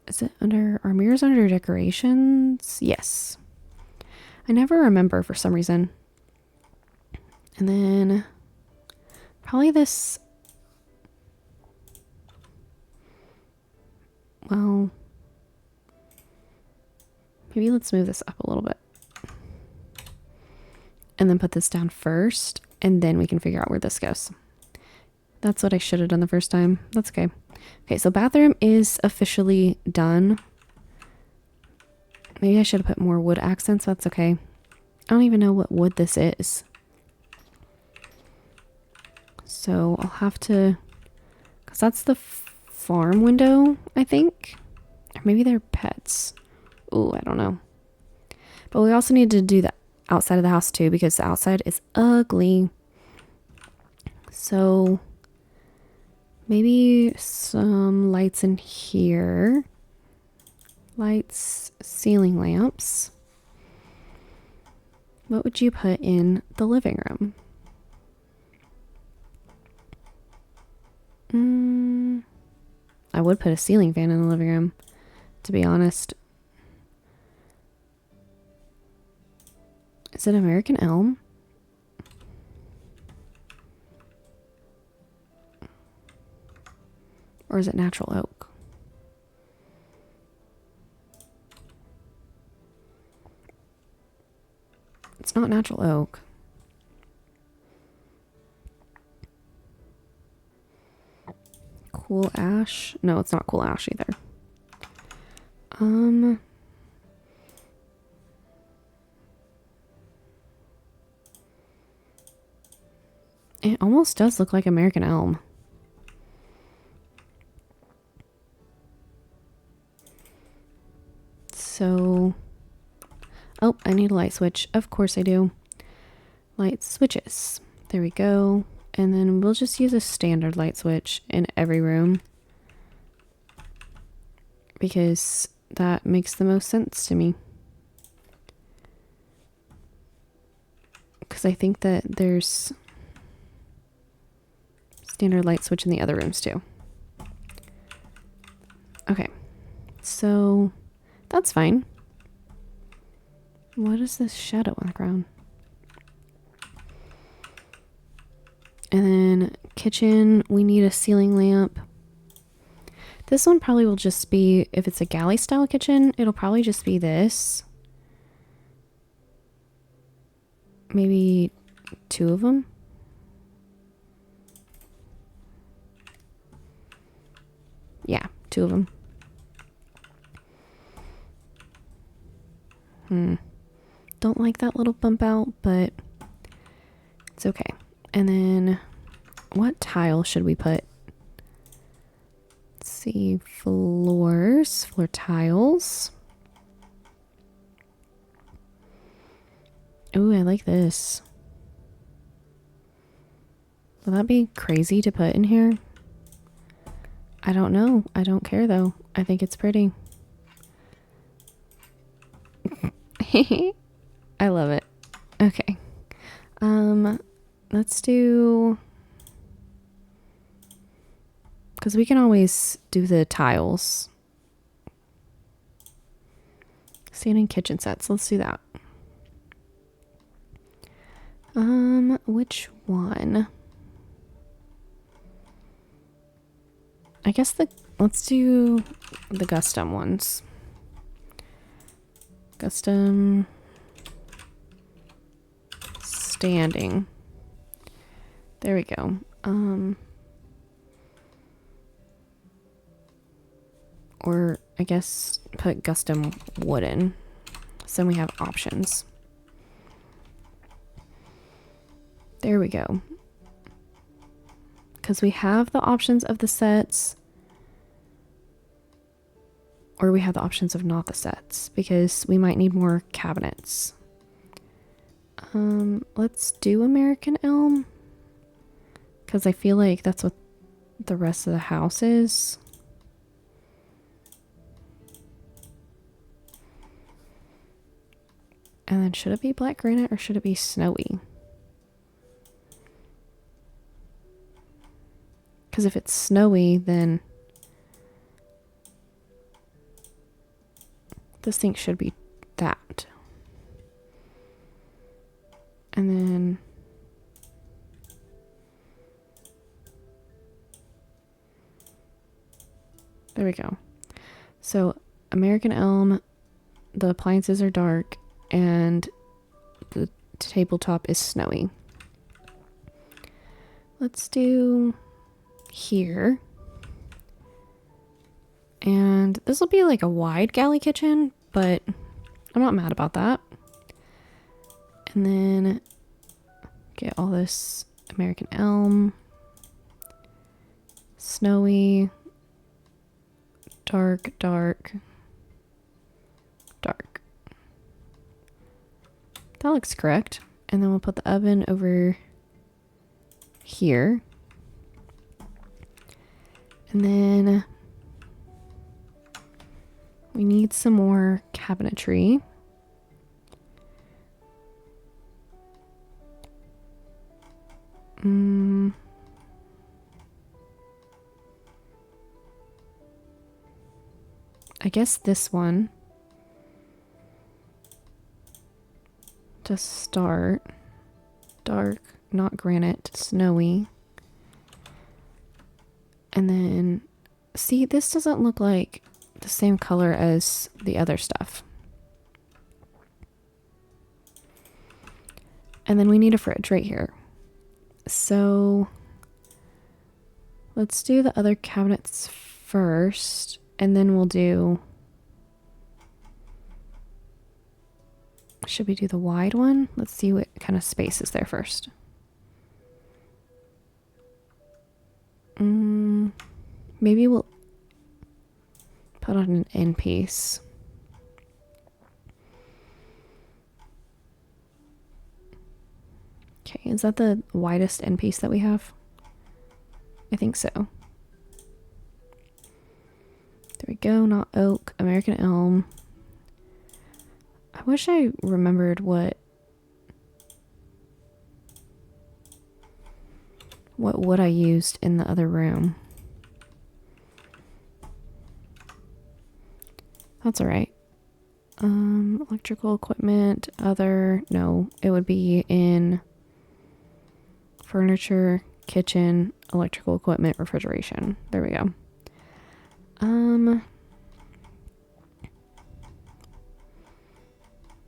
is it under our mirrors under decorations? Yes. I never remember for some reason. And then probably this, well, maybe let's move this up a little bit. And then put this down first, and then we can figure out where this goes. That's what I should have done the first time. That's okay. Okay, so bathroom is officially done. Maybe I should have put more wood accents. That's okay. I don't even know what wood this is. So I'll have to, because that's the farm window, I think. Or maybe they're pets. Oh, I don't know. But we also need to do that outside of the house too, because the outside is ugly. So maybe some lights in here. Lights, ceiling lamps. What would you put in the living room? I would put a ceiling fan in the living room, to be honest. Is it American elm? Or is it natural oak? It's not natural oak. Cool ash? No, it's not cool ash either. It almost does look like American elm. So, oh, I need a light switch. Of course I do. Light switches. There we go. And then we'll just use a standard light switch in every room, because that makes the most sense to me. because I think that there's standard light switch in the other rooms too. Okay, so that's fine. What is this shadow on the ground? And then kitchen, we need a ceiling lamp. This one probably will just be, if it's a galley style kitchen, it'll probably just be this. Maybe 2 of them. Yeah, 2 of them. Don't like that little bump out, but it's okay. And then what tile should we put? Let's see, floor tiles. Ooh, I like this. Will that be crazy to put in here? I don't know. I don't care though. I think it's pretty. I love it. Okay. Let's do, because we can always do the tiles. Standing kitchen sets. Let's do that. Which one? I guess let's do the custom ones. Custom standing. There we go. Or I guess put custom wooden. So then we have options. There we go. Because we have the options of the sets. Or we have the options of not the sets. Because we might need more cabinets. Let's do American Elm. Because I feel like that's what the rest of the house is. And then should it be black granite or should it be snowy? Because if it's snowy, then this thing should be that. And then there we go. So American Elm, the appliances are dark and the tabletop is snowy. Let's do here. And this will be like a wide galley kitchen, but I'm not mad about that. And then get all this American Elm, snowy, dark, dark, dark. That looks correct. And then we'll put the oven over here. And then we need some more cabinetry. I guess this one to start. Dark, not granite, snowy. And then, see, this doesn't look like the same color as the other stuff. And then we need a fridge right here. So let's do the other cabinets first, and then we'll do, should we do the wide one? Let's see what kind of space is there first. Maybe we'll put on an end piece. Okay, is that the widest end piece that we have? I think so. There we go, not oak, American Elm. I wish I remembered what what wood I used in the other room. That's all right. Electrical equipment, no, it would be in furniture, kitchen, electrical equipment, refrigeration. There we go.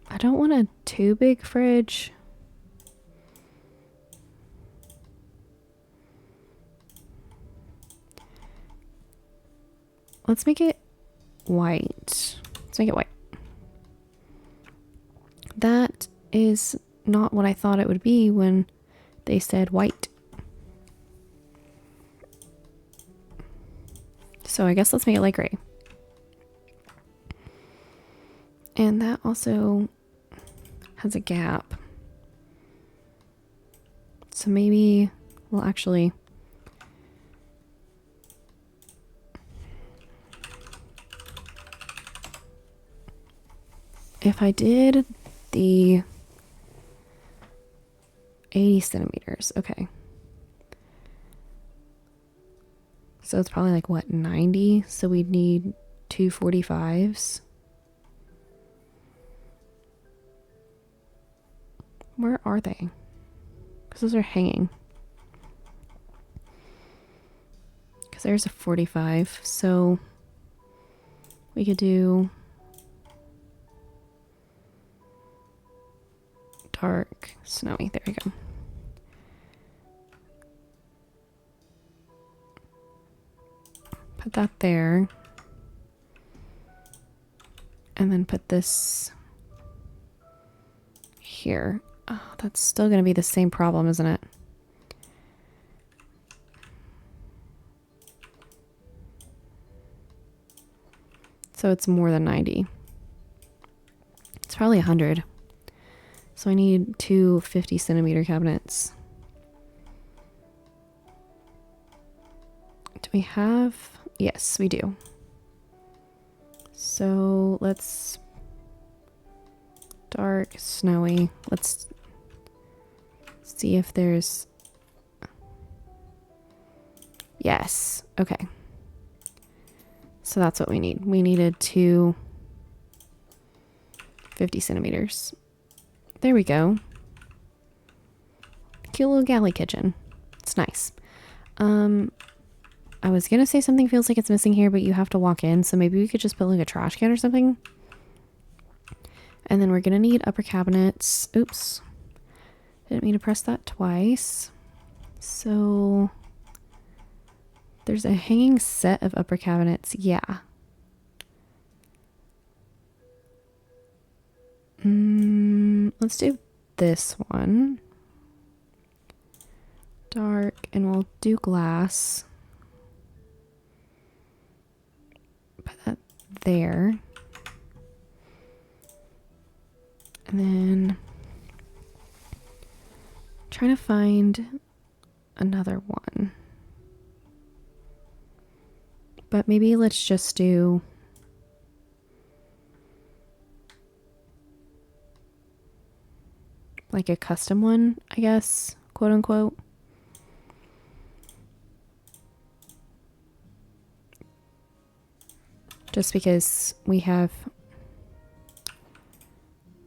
I don't want a too big fridge. Let's make it white. Let's make it white. That is not what I thought it would be when they said white. So I guess let's make it light gray. And that also has a gap. So maybe, well, actually, if I did the 80 centimeters, okay. So it's probably like what, 90? So we'd need 245s. Where are they? Because those are hanging. Because there's a 45. So we could do dark, snowy. There we go. Put that there. And then put this here. Oh, that's still going to be the same problem, isn't it? So it's more than 90. It's probably 100. So I need two 50 centimeter cabinets. Do we have? Yes, we do. So let's dark, snowy. Let's see if there's. Yes. Okay. So that's what we need. We needed two 50 centimeters. There we go. Cute little galley kitchen. It's nice. I was gonna say something feels like it's missing here, but you have to walk in, so maybe we could just put like a trash can or something. And then we're gonna need upper cabinets. Oops. Didn't mean to press that twice. So there's a hanging set of upper cabinets. Yeah. Let's do this one. Dark, and we'll do glass. Put that there. And then trying to find another one. But maybe let's just do like a custom one, I guess, quote unquote. Just because we have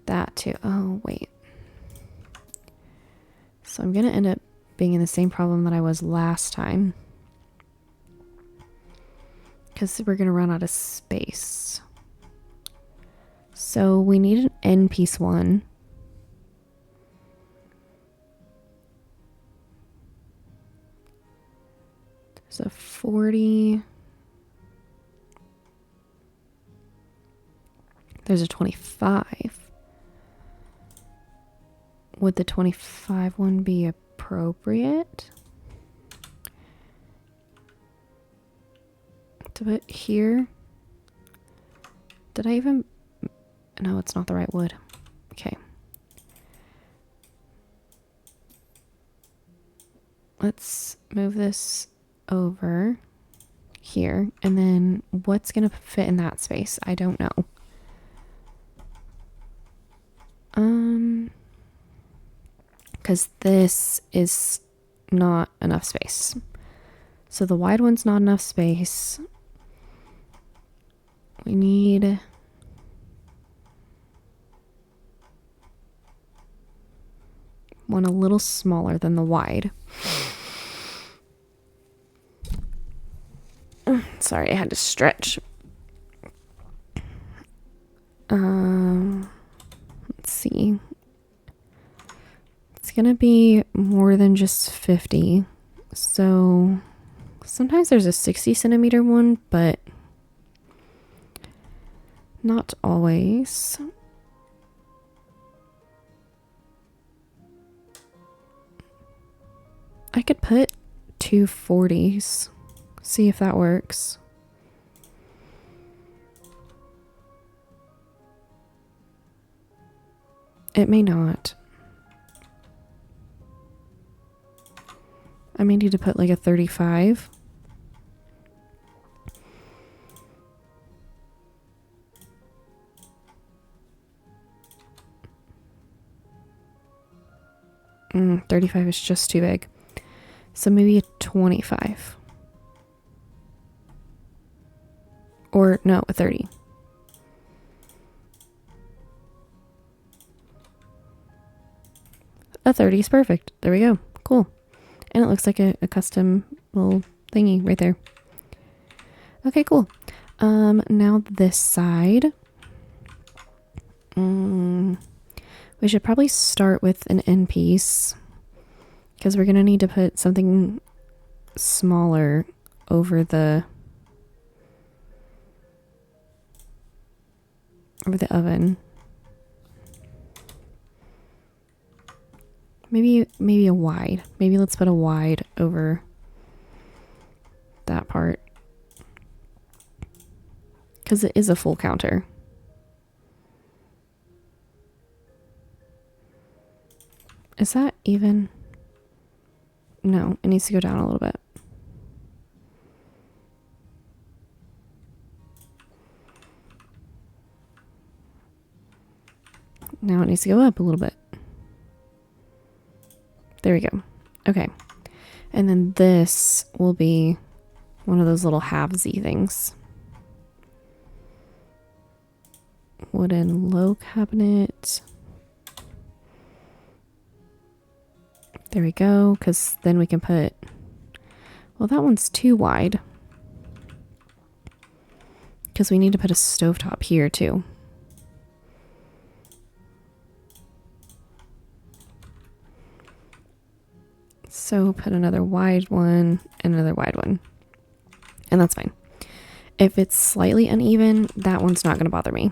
that too. Oh, wait. So I'm going to end up being in the same problem that I was last time. Because we're going to run out of space. So we need an end piece one. There's a 40. There's a 25. Would the 25 one be appropriate to put here? Did I even? No, it's not the right wood. Okay. Let's move this over here. And then what's going to fit in that space? I don't know. Because this is not enough space. So the wide one's not enough space. We need one a little smaller than the wide. Sorry, I had to stretch. Let's see. It's gonna be more than just 50. So sometimes there's a 60 centimeter one, but not always. I could put 240s. See if that works. It may not. I may need to put like a 35. Mm, 35 is just too big. So maybe a 25. Or no, a 30. A 30 is perfect. There we go. Cool. And it looks like a custom little thingy right there. Okay, cool. Now this side. We should probably start with an end piece, because we're going to need to put something smaller over the oven. Maybe a wide. Maybe let's put a wide over that part, because it is a full counter. Is that even? No, it needs to go down a little bit. Now it needs to go up a little bit. There we go. Okay. And then this will be one of those little halvesy things. Wooden low cabinet. There we go, because then we can put, well, that one's too wide, because we need to put a stovetop here too. So put another wide one and another wide one, and that's fine. If it's slightly uneven, that one's not going to bother me.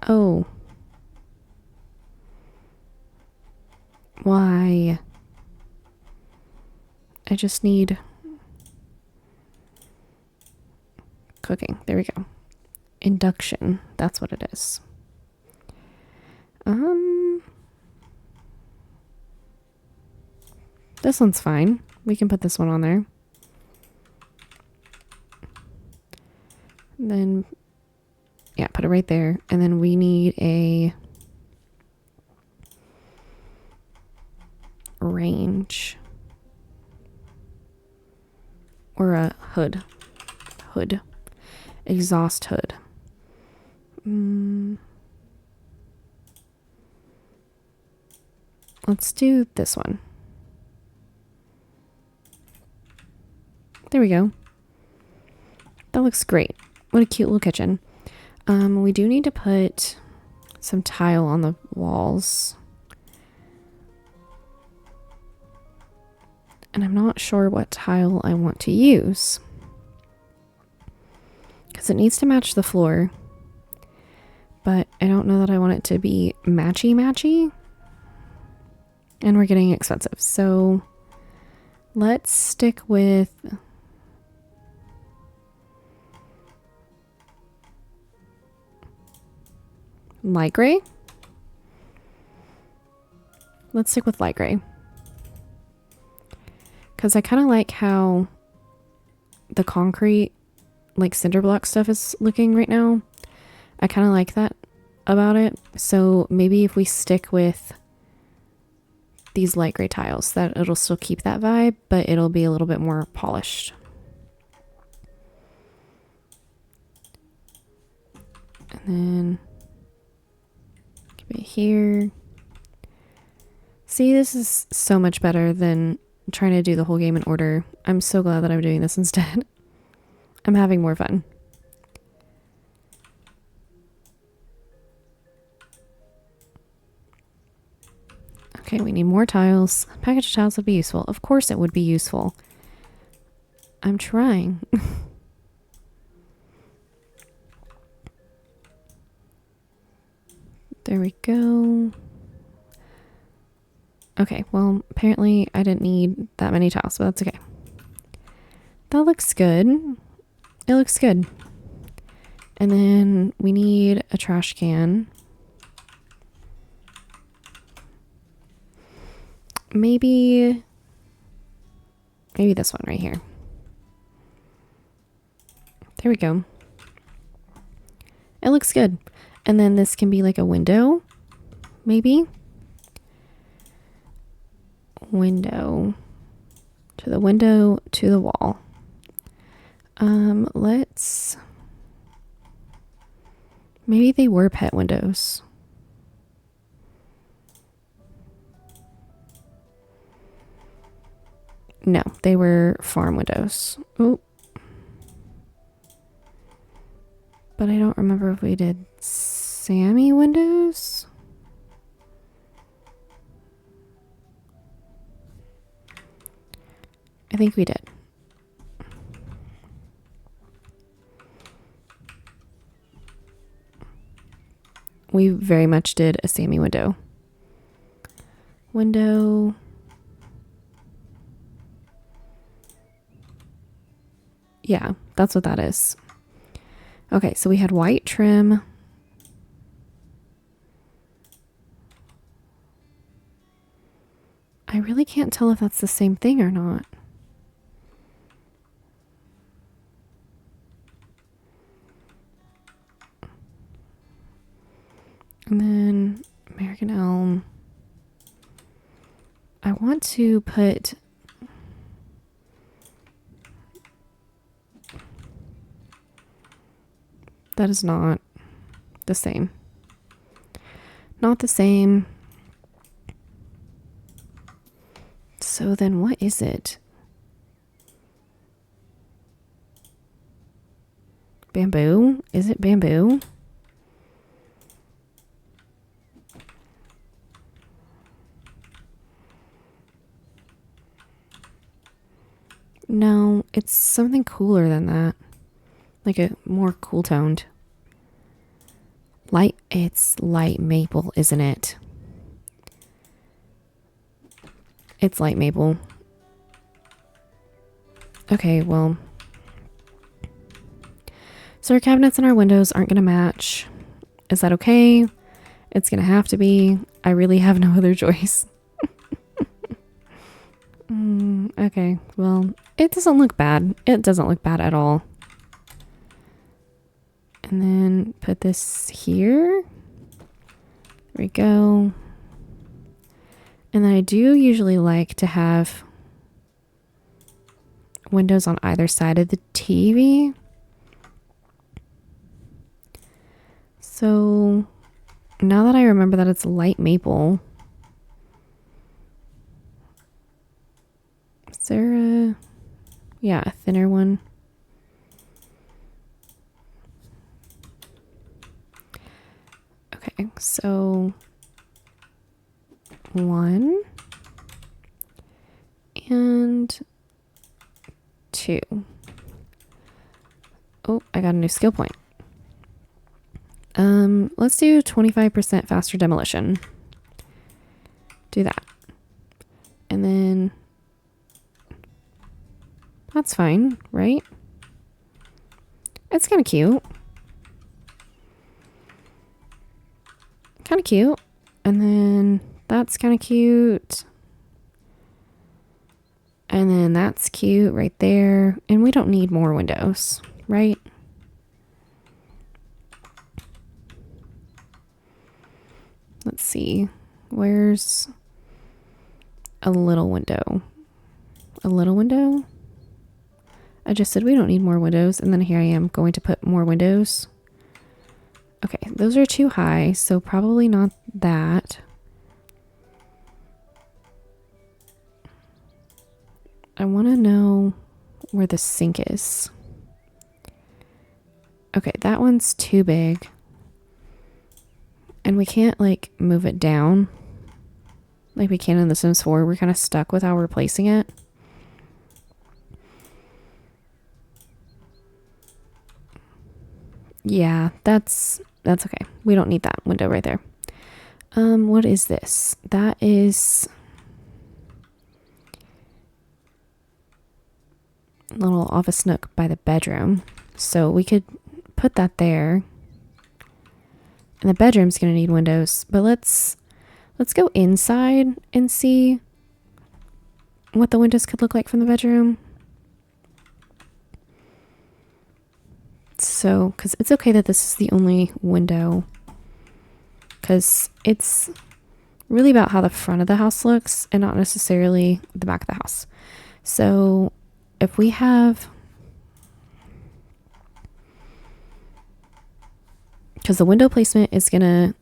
Oh. Why? I just need cooking. There we go. Induction. That's what it is. This one's fine. We can put this one on there. And then, yeah, put it right there. And then we need a range. Or a hood. Exhaust hood. Let's do this one. There we go. That looks great. What a cute little kitchen. We do need to put some tile on the walls. And I'm not sure what tile I want to use, because it needs to match the floor. But I don't know that I want it to be matchy. And we're getting expensive. So let's stick with light gray. Let's stick with light gray, because I kind of like how the concrete, like cinder block stuff, is looking right now. I kind of like that about it. So maybe if we stick with these light gray tiles, that it'll still keep that vibe, but it'll be a little bit more polished. And then give it here. See, this is so much better than trying to do the whole game in order. I'm so glad that I'm doing this instead. I'm having more fun. Okay, we need more tiles. A package of tiles would be useful. Of course it would be useful. I'm trying. There we go. Okay, well, apparently I didn't need that many tiles, but that's okay. That looks good. It looks good. And then we need a trash can. Maybe this one right here. There we go. It looks good. And then this can be like a window, maybe. Window to the wall. Maybe they were pet windows. No, they were farm windows. Oh. But I don't remember if we did Sammy windows. I think we did. We very much did a Sammy window. Window. Yeah, that's what that is. Okay, so we had white trim. I really can't tell if that's the same thing or not. And then American Elm. I want to put that is not the same. Not the same. So then what is it? Bamboo? Is it bamboo? No, it's something cooler than that. Like a more cool toned. It's light maple, isn't it? It's light maple. Okay, well. So our cabinets and our windows aren't going to match. Is that okay? It's going to have to be. I really have no other choice. Okay, well, it doesn't look bad. It doesn't look bad at all. And then put this here. There we go. And then I do usually like to have windows on either side of the TV. So now that I remember that it's light maple, is there a thinner one? Okay, so 1 and 2. Oh, I got a new skill point. Let's do 25% faster demolition. Do that. And then that's fine, right? It's kind of cute. Kind of cute. And then that's kind of cute. And then that's cute right there. And we don't need more windows, right? Let's see. Where's a little window? A little window? I just said we don't need more windows, and then here I am going to put more windows. Okay, those are too high, so probably not that. I want to know where the sink is. Okay, that one's too big. And we can't, like, move it down like we can in The Sims 4. We're kind of stuck with how we're placing it. Yeah, that's okay. We don't need that window right there. What is this? That is a little office nook by the bedroom. So we could put that there. And the bedroom's gonna need windows, but let's go inside and see what the windows could look like from the bedroom. So, because it's okay that this is the only window, because it's really about how the front of the house looks and not necessarily the back of the house. So if we have, because the window placement is going to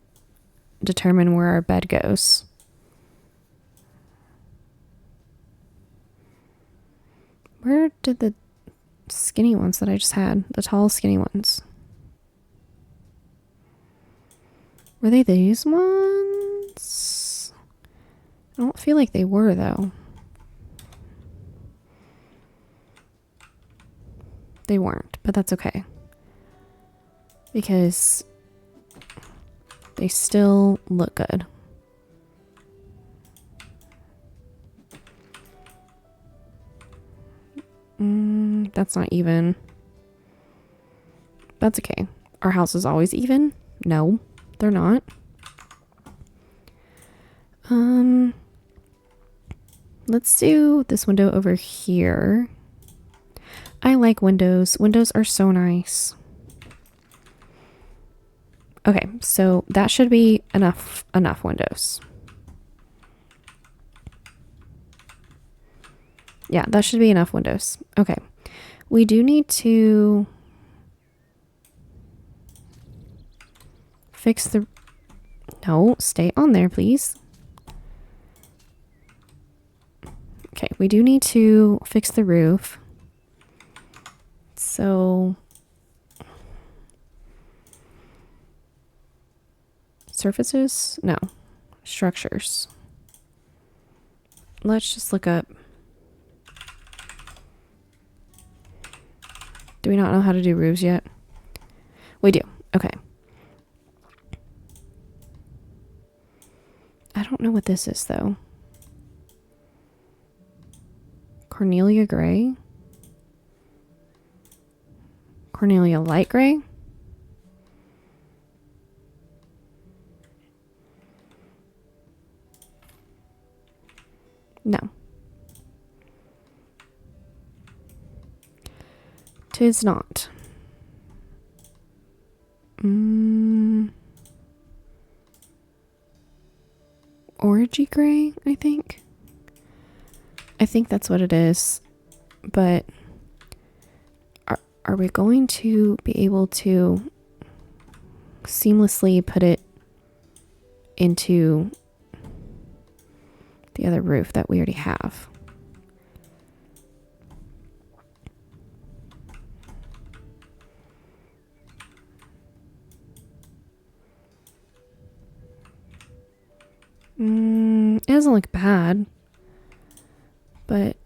determine where our bed goes. Where did the skinny ones that I just had, the tall skinny ones? Were they these ones? I don't feel like they were though. They weren't, but that's okay. Because they still look good. That's not even. That's okay. Our house is always even. No, they're not. Let's do this window over here. I like windows. Windows are so nice. Okay, so that should be enough windows. Yeah, that should be enough windows. Okay. We do need to fix the... No, stay on there, please. Okay, we do need to fix the roof. So... surfaces? No. Structures. Let's just look up... Do we not know how to do roofs yet? We do. Okay. I don't know what this is, though. Cornelia Gray? Cornelia Light Gray? No. Tis not. Orangey gray, I think. I think that's what it is. But are we going to be able to seamlessly put it into the other roof that we already have? It doesn't look bad, but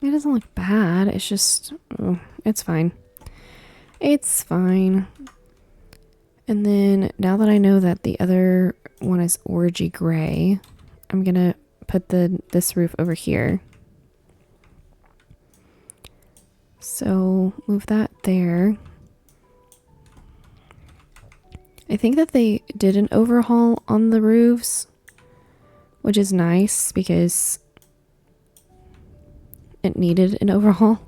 it doesn't look bad. It's just, it's fine. It's fine. And then now that I know that the other one is orangey gray, I'm gonna put this roof over here. So move that there. I think that they did an overhaul on the roofs, which is nice because it needed an overhaul.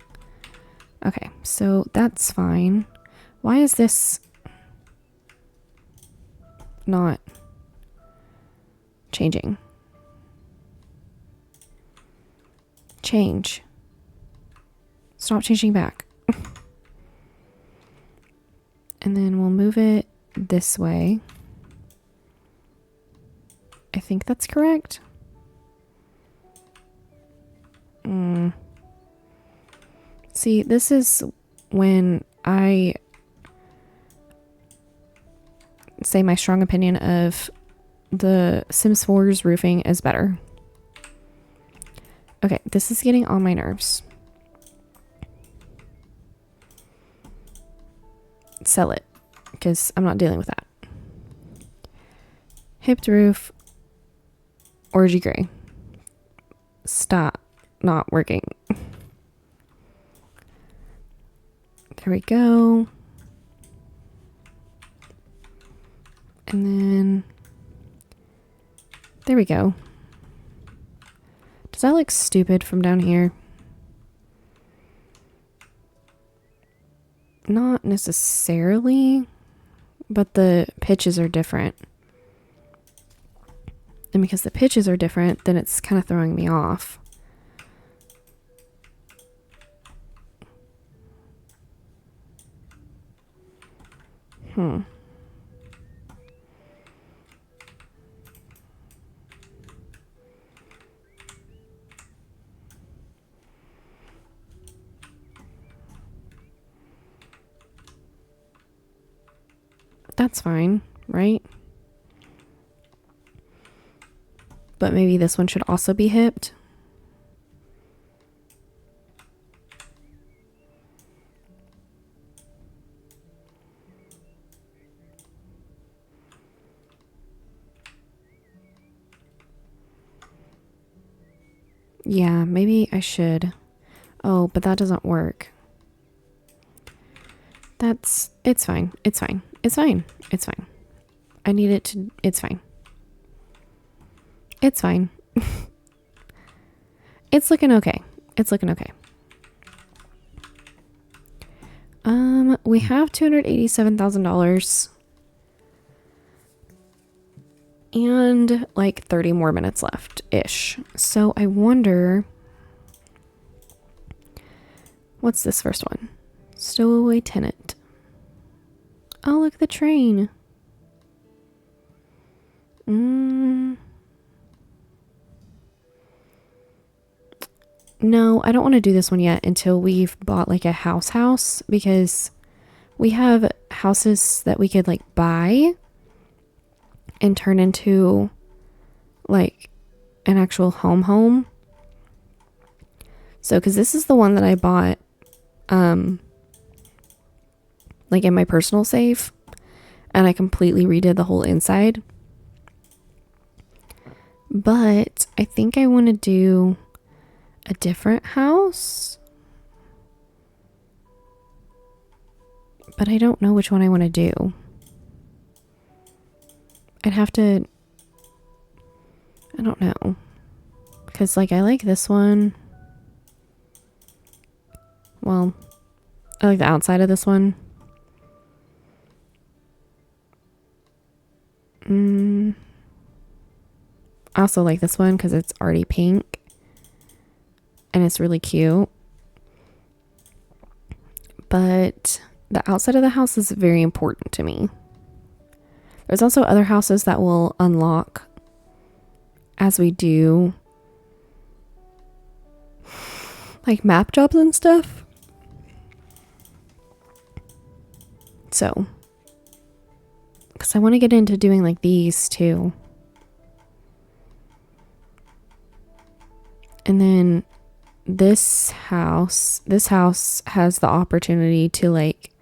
Okay, so that's fine. Why is this not changing? Change. Stop changing back. And then we'll move it this way. I think that's correct. See, this is when I say my strong opinion of the Sims 4's roofing is better. Okay, this is getting on my nerves. Sell it, because I'm not dealing with that. Hipped roof, orgy gray. Stop. Not working. There we go. And then there we go. Does that look stupid from down here? Not necessarily, but the pitches are different. And because the pitches are different, then it's kind of throwing me off. That's fine, right? But maybe this one should also be hipped. Yeah, maybe I should. Oh, but that doesn't work. It's fine. It's fine. It's fine. It's fine. I need it to, it's fine. It's fine. It's looking okay. It's looking okay. We have $287,000 and like 30 more minutes left-ish. So I wonder, what's this first one? Stowaway tenant. Oh, look, the train. No, I don't want to do this one yet until we've bought like a house because we have houses that we could like buy and turn into like an actual home. So, because this is the one that I bought like in my personal save, and I completely redid the whole inside. But I think I want to do a different house, but I don't know which one I want to do. I'd have to, I don't know, because like I like this one. Well, I like the outside of this one. I also like this one because it's already pink and it's really cute. But the outside of the house is very important to me. There's also other houses that will unlock as we do like map jobs and stuff. So, because I want to get into doing like these too. And then this house has the opportunity to like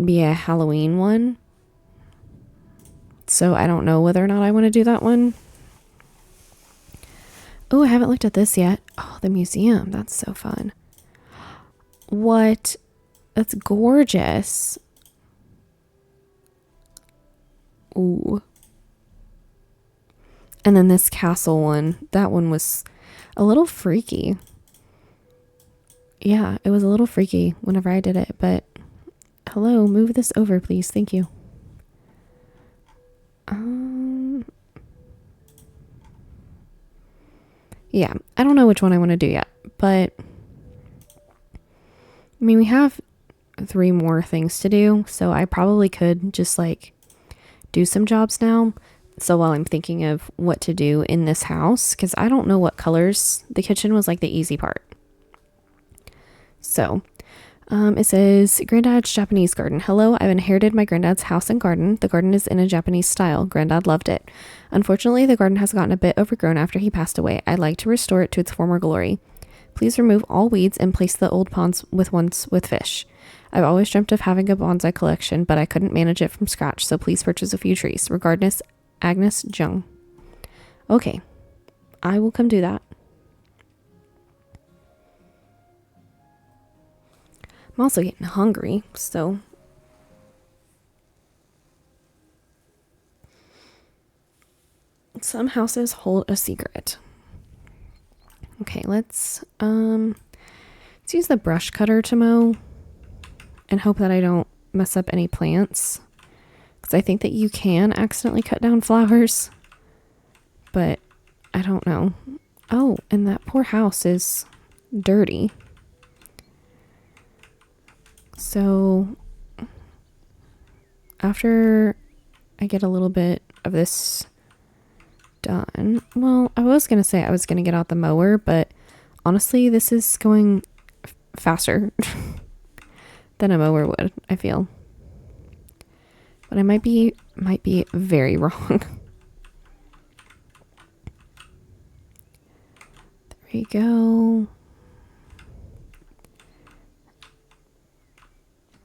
be a Halloween one. So I don't know whether or not I want to do that one. Oh, I haven't looked at this yet. Oh, the museum. That's so fun. What? That's gorgeous. Ooh. And then this castle one. That one was a little freaky. Yeah, it was a little freaky whenever I did it, but Hello, move this over, please. Thank you. Yeah, I don't know which one I want to do yet, but I mean, we have 3 more things to do, so I probably could just like do some jobs now. So while I'm thinking of what to do in this house, because I don't know what colors, the kitchen was like the easy part. So it says, Granddad's Japanese garden. Hello, I've inherited my granddad's house and garden. The garden is in a Japanese style. Granddad loved it. Unfortunately, the garden has gotten a bit overgrown after he passed away. I'd like to restore it to its former glory. Please remove all weeds and place the old ponds with ones with fish. I've always dreamt of having a bonsai collection, but I couldn't manage it from scratch, so please purchase a few trees. Regardless, Agnes Jung. Okay, I will come do that. I'm also getting hungry, so some houses hold a secret. Okay, let's use the brush cutter to mow and hope that I don't mess up any plants, because I think that you can accidentally cut down flowers, but I don't know. Oh, and that poor house is dirty. So after I get a little bit of this done, well, I was gonna say I was gonna get out the mower, but honestly, this is going faster than a mower would, I feel. But I might be very wrong. There we go.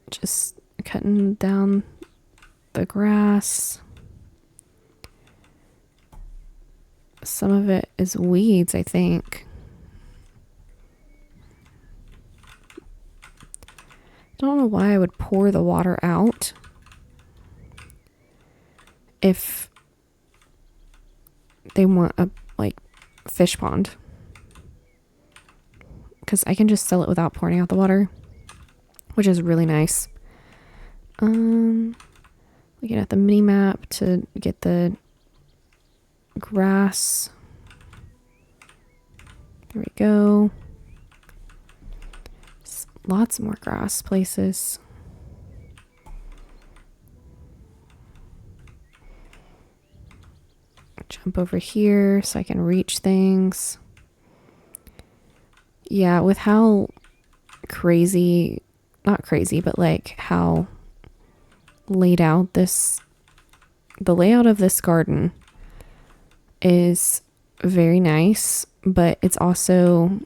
Just cutting down the grass. Some of it is weeds, I think. Don't know why I would pour the water out if they want a like fish pond, because I can just sell it without pouring out the water, which is really nice. Looking at the mini map to get the grass. There we go. Lots more grass places. Jump over here so I can reach things. Yeah, with how crazy, not crazy, but like how laid out the layout of this garden is very nice, but it's also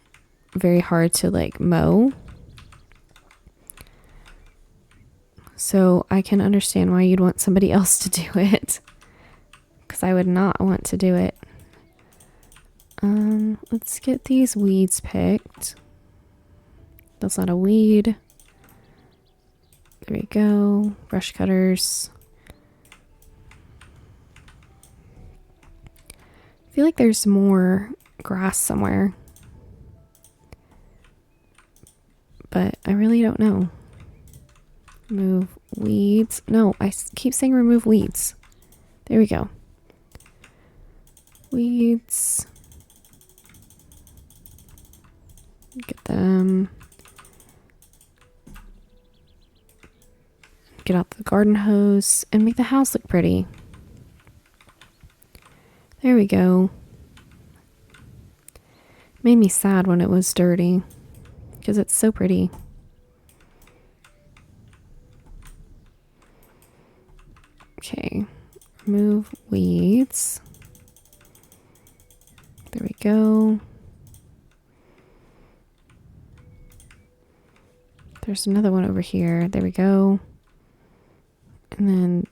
very hard to like mow. So I can understand why you'd want somebody else to do it, because I would not want to do it. Let's get these weeds picked. That's not a weed. There we go. Brush cutters. I feel like there's more grass somewhere, but I really don't know. Remove weeds. No, I keep saying remove weeds. There we go. Weeds. Get them. Get out the garden hose and make the house look pretty. There we go. Made me sad when it was dirty, because it's so pretty. Okay, remove weeds. There we go. There's another one over here. There we go. And then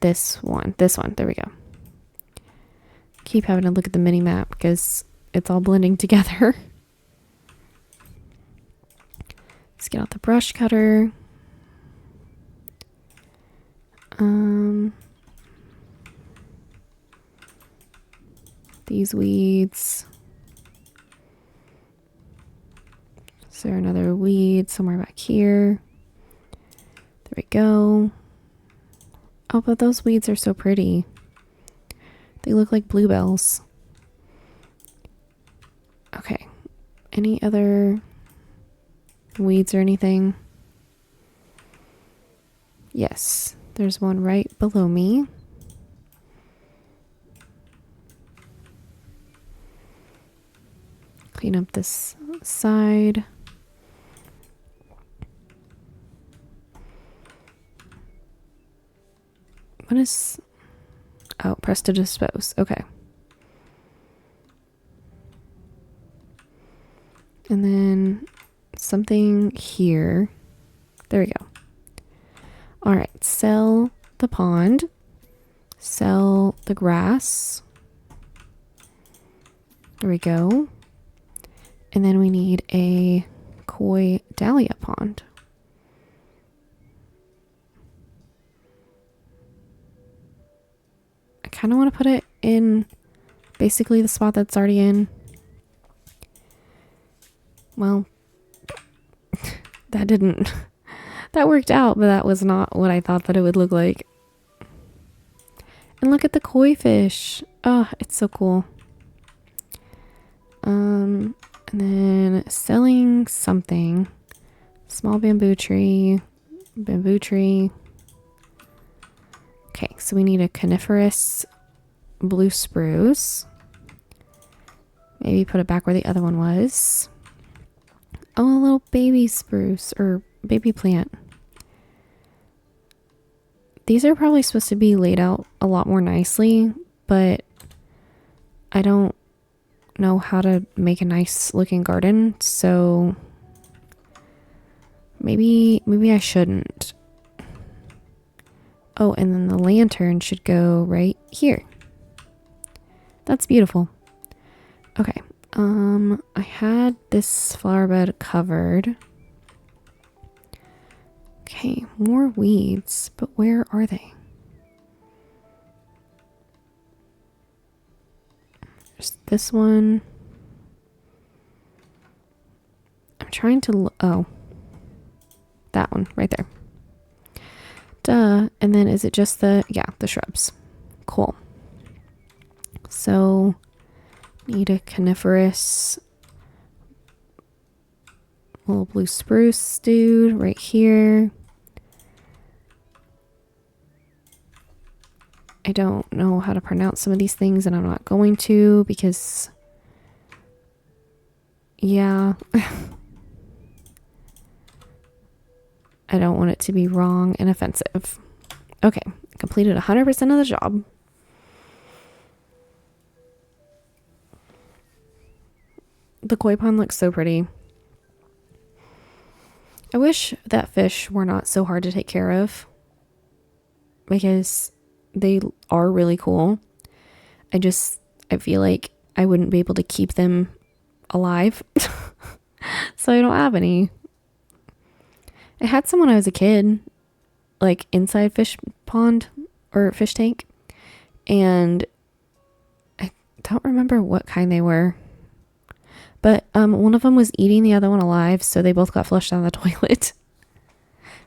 this one, there we go. Keep having to look at the mini map because it's all blending together. Let's get out the brush cutter. These weeds. Is there another weed somewhere back here? There we go. Oh, but those weeds are so pretty. They look like bluebells. Okay. Any other weeds or anything? Yes, there's one right below me. Clean up this side. What is... Oh, press to dispose. Okay. And then something here. There we go. All right, sell the pond. Sell the grass. There we go. And then we need a koi dahlia pond. I kind of want to put it in basically the spot that's already in. Well, that worked out, but that was not what I thought that it would look like. And look at the koi fish. Oh, it's so cool. And then selling something. Small bamboo tree. Bamboo tree. Okay, so we need a coniferous blue spruce. Maybe put it back where the other one was. Oh, a little baby spruce or baby plant. These are probably supposed to be laid out a lot more nicely, but I don't know how to make a nice looking garden, so maybe I shouldn't. Oh, and then the lantern should go right here. That's beautiful. Okay. I had this flower bed covered. Okay, more weeds, but where are they? There's this one. I'm trying to oh. That one right there. Duh. And then is it just the shrubs. Cool. So need a coniferous little blue spruce dude right here. I don't know how to pronounce some of these things, and I'm not going to because yeah. I don't want it to be wrong and offensive. Okay, completed 100% of the job. The koi pond looks so pretty. I wish that fish were not so hard to take care of because they are really cool. I feel like I wouldn't be able to keep them alive. So I don't have any. I had some when I was a kid, like inside fish pond or fish tank, and I don't remember what kind they were. But one of them was eating the other one alive, so they both got flushed down the toilet.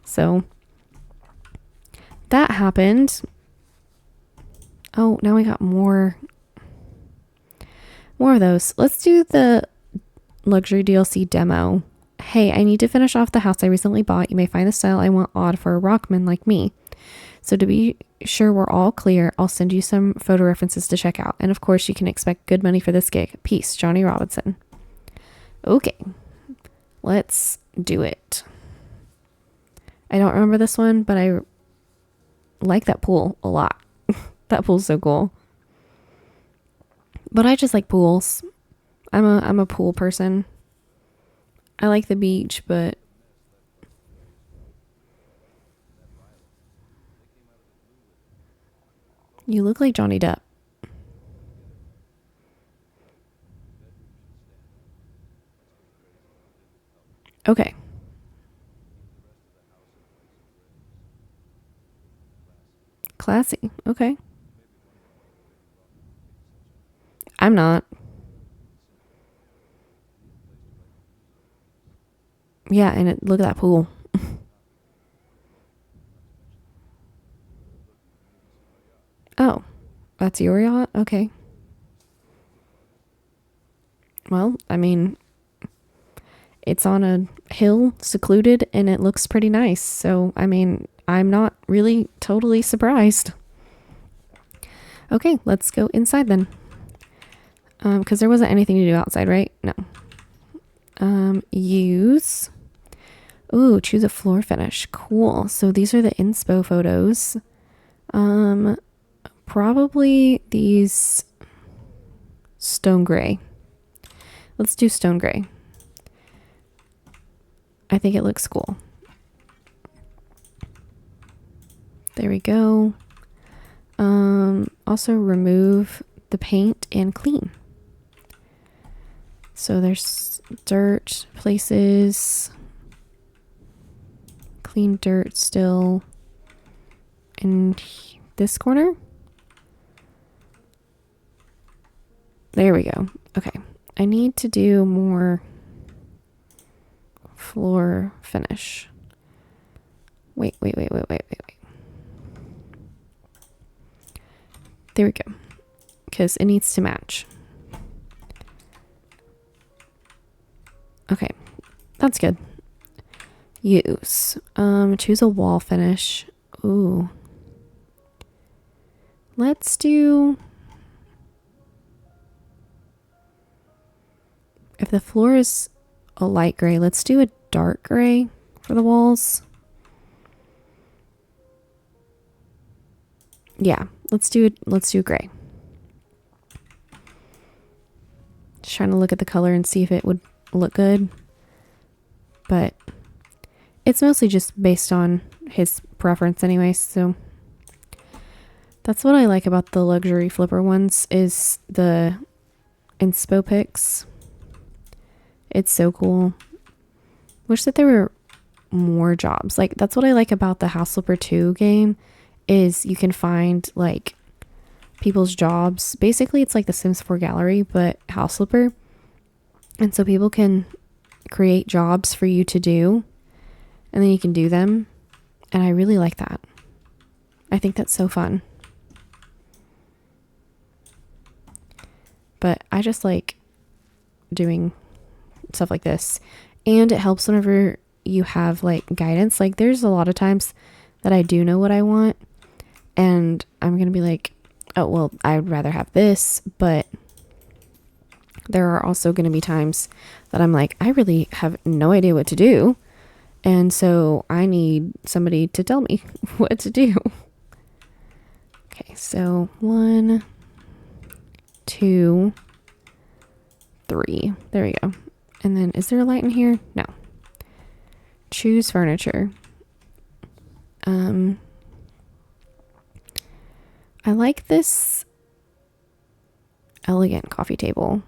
So that happened. Oh, now we got more of those. Let's do the luxury DLC demo. Hey, I need to finish off the house I recently bought. You may find the style I want odd for a rockman like me. So to be sure we're all clear, I'll send you some photo references to check out. And of course, you can expect good money for this gig. Peace, Johnny Robinson. Okay, let's do it. I don't remember this one, but I like that pool a lot. That pool's so cool. But I just like pools. I'm a pool person. I like the beach, but you look like Johnny Depp. Okay. Classy. Okay. I'm not. Yeah, and look at that pool. Oh, that's your yacht? Okay. Well, I mean, it's on a hill, secluded, and it looks pretty nice. So, I mean, I'm not really totally surprised. Okay, let's go inside then. Because there wasn't anything to do outside, right? No. Use. Ooh, choose a floor finish. Cool. So these are the inspo photos. Probably these stone gray. Let's do stone gray. I think it looks cool. There we go. Also remove the paint and clean. So there's dirt places, clean dirt still in this corner. There we go. Okay. I need to do more floor finish. Wait. There we go. Because it needs to match. Okay. That's good. Use. Choose a wall finish. Ooh. Let's do... If the floor is a light gray, let's do a dark gray for the walls. Yeah, let's do gray. Just trying to look at the color and see if it would look good. But it's mostly just based on his preference anyway, so that's what I like about the luxury flipper ones is the inspo pics. It's so cool. Wish that there were more jobs. Like, that's what I like about the House Flipper 2 game is you can find like people's jobs. Basically, it's like the Sims 4 gallery, but House Flipper. And so people can create jobs for you to do, and then you can do them. And I really like that. I think that's so fun. But I just like doing stuff like this, and it helps whenever you have like guidance. Like there's a lot of times that I do know what I want, and I'm gonna be like, oh well, I'd rather have this, but there are also gonna be times that I'm like, I really have no idea what to do, and so I need somebody to tell me what to do. Okay, so 1, 2, 3, there we go. And then, is there a light in here? No. Choose furniture. I like this elegant coffee table.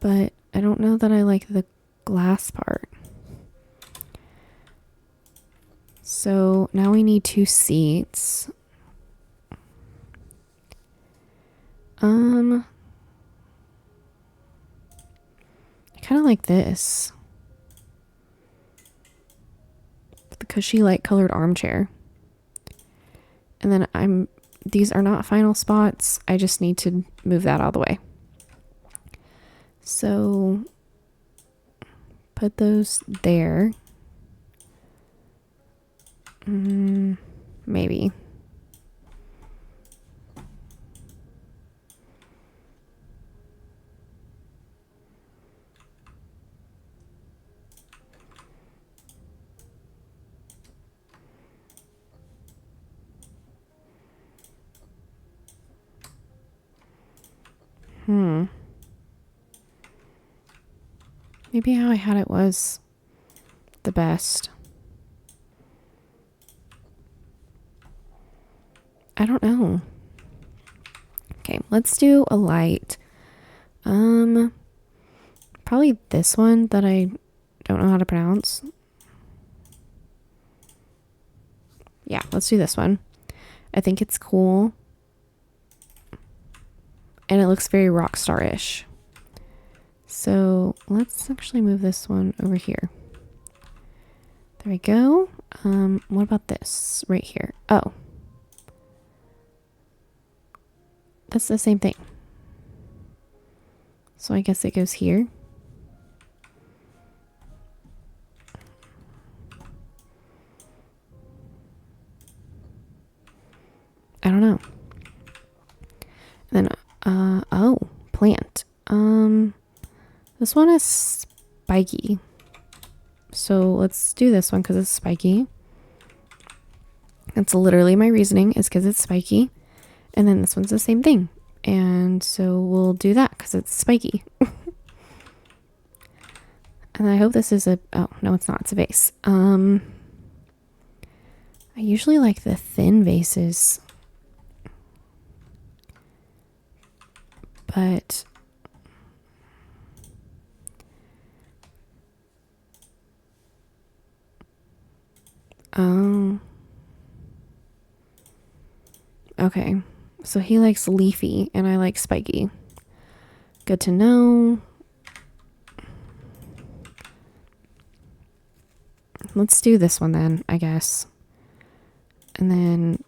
But I don't know that I like the glass part. So now we need 2 seats. I kind of like this. The cushy light colored armchair. And then these are not final spots. I just need to move that out of the way. So put those there. Maybe. Maybe how I had it was the best. I don't know. Okay, let's do a light. Probably this one that I don't know how to pronounce. Yeah, let's do this one. I think it's cool. And it looks very rock star-ish. So let's actually move this one over here. There we go. What about this right here? Oh, that's the same thing. So I guess it goes here. I don't know. Then, oh, plant. This one is spiky. So let's do this one because it's spiky. That's literally my reasoning, is because it's spiky. And then this one's the same thing. And so we'll do that because it's spiky. And I hope this is a, oh, no, it's not. It's a vase. I usually like the thin vases. But oh, okay. So he likes leafy and I like spiky. Good to know. Let's do this one then, I guess. And then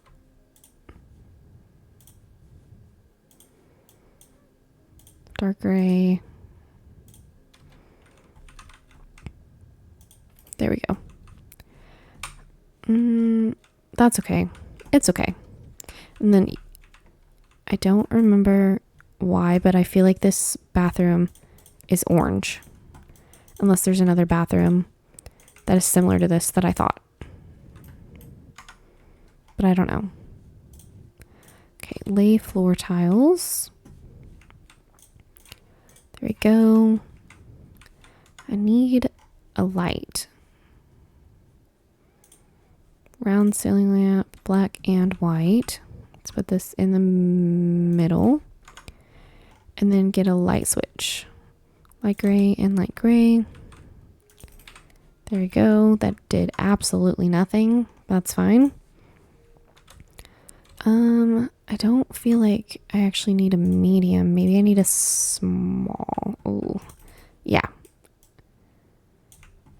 dark gray. There we go. That's okay. It's okay. And then I don't remember why, but I feel like this bathroom is orange. Unless there's another bathroom that is similar to this that I thought. But I don't know. Okay, lay floor tiles. There we go. I need a light. Round ceiling lamp, black and white. Let's put this in the middle. And then get a light switch. Light gray and light gray. There we go. That did absolutely nothing. That's fine. I don't feel like I actually need a medium. Maybe I need a small. Oh, yeah.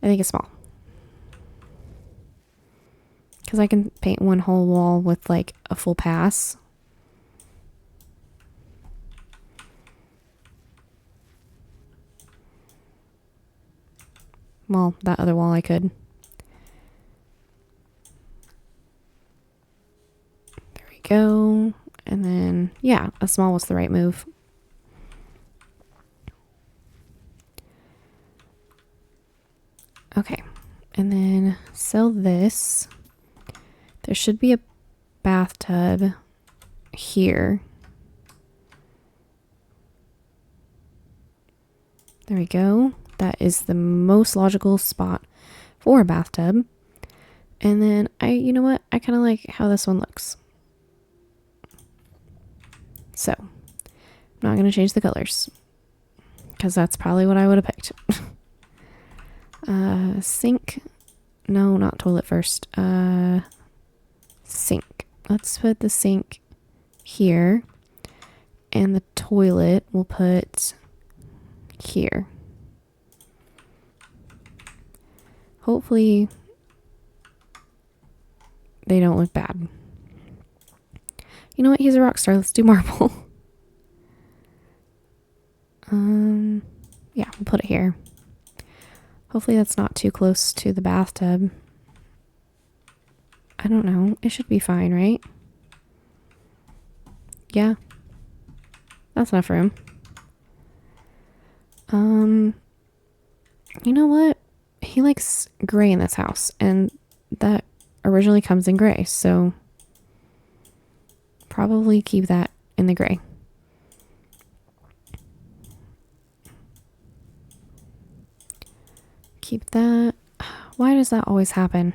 I think it's small. Because I can paint one whole wall with like a full pass. Well, that other wall I could. There we go. And then, yeah, a small was the right move. Okay. And then sell this. There should be a bathtub here. There we go. That is the most logical spot for a bathtub. And then you know what? I kind of like how this one looks. So, I'm not going to change the colors because that's probably what I would have picked. Sink. No, not toilet first. Sink. Let's put the sink here. And the toilet we'll put here. Hopefully they don't look bad. You know what? He's a rock star. Let's do marble. Yeah, we'll put it here. Hopefully that's not too close to the bathtub. I don't know. It should be fine, right? Yeah. That's enough room. You know what? He likes gray in this house, and that originally comes in gray, so probably keep that in the gray. Keep that. Why does that always happen?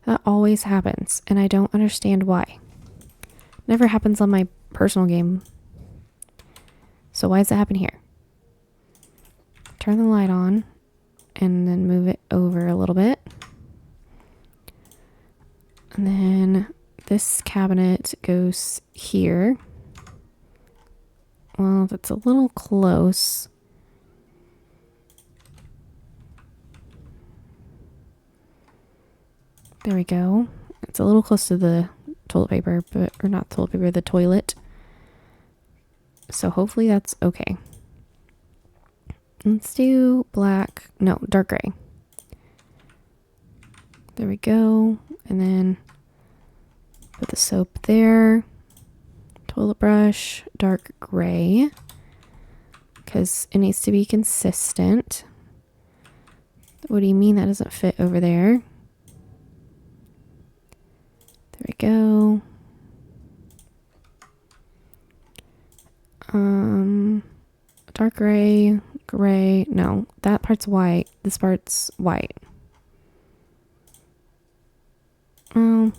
That always happens, and I don't understand why. Never happens on my personal game. So why does it happen here? Turn the light on and then move it over a little bit. And then this cabinet goes here. Well, that's a little close. There we go. It's a little close to the toilet paper, or not toilet paper, the toilet. So hopefully that's okay. Let's do dark gray. There we go. And then put the soap there. Toilet brush, dark gray. Because it needs to be consistent. What do you mean that doesn't fit over there? There we go. Dark gray, gray. No, that part's white. This part's white. You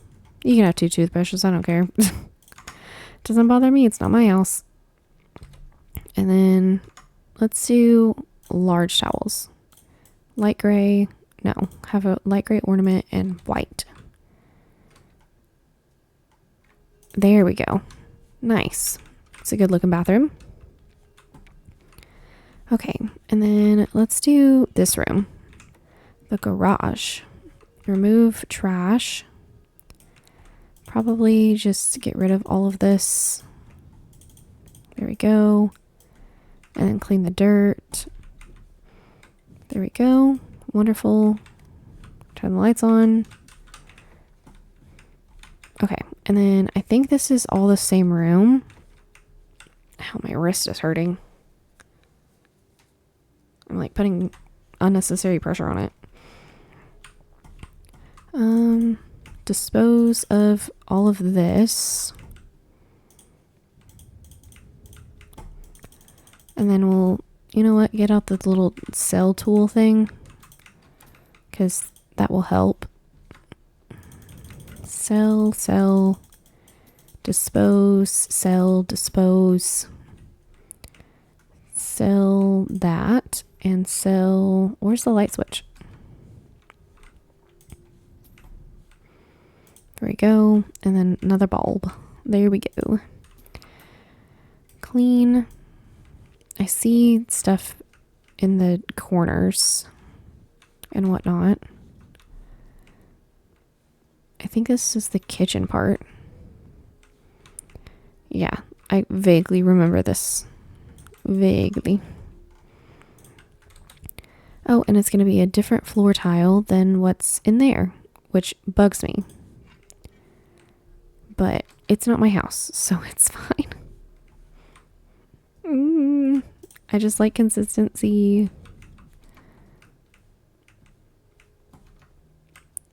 can have 2 toothbrushes. I don't care. Doesn't bother me. It's not my house. And then let's do large towels. Light gray. No, have a light gray ornament and white. There we go. Nice. It's a good looking bathroom. Okay, and then let's do this room. The garage. Remove trash. Probably just get rid of all of this. There we go. And then clean the dirt. There we go. Wonderful. Turn the lights on. Okay, and then I think this is all the same room. Ow, my wrist is hurting. I'm like putting unnecessary pressure on it. Dispose of all of this. And then we'll, you know what, get out the little cell tool thing. Because that will help. Sell, dispose, sell, dispose. Sell that and sell, where's the light switch? There we go. And then another bulb. There we go. Clean. I see stuff in the corners and whatnot. I think this is the kitchen part. Yeah, I vaguely remember this. Vaguely. Oh, and it's going to be a different floor tile than what's in there, which bugs me. But it's not my house, so it's fine. I just like consistency.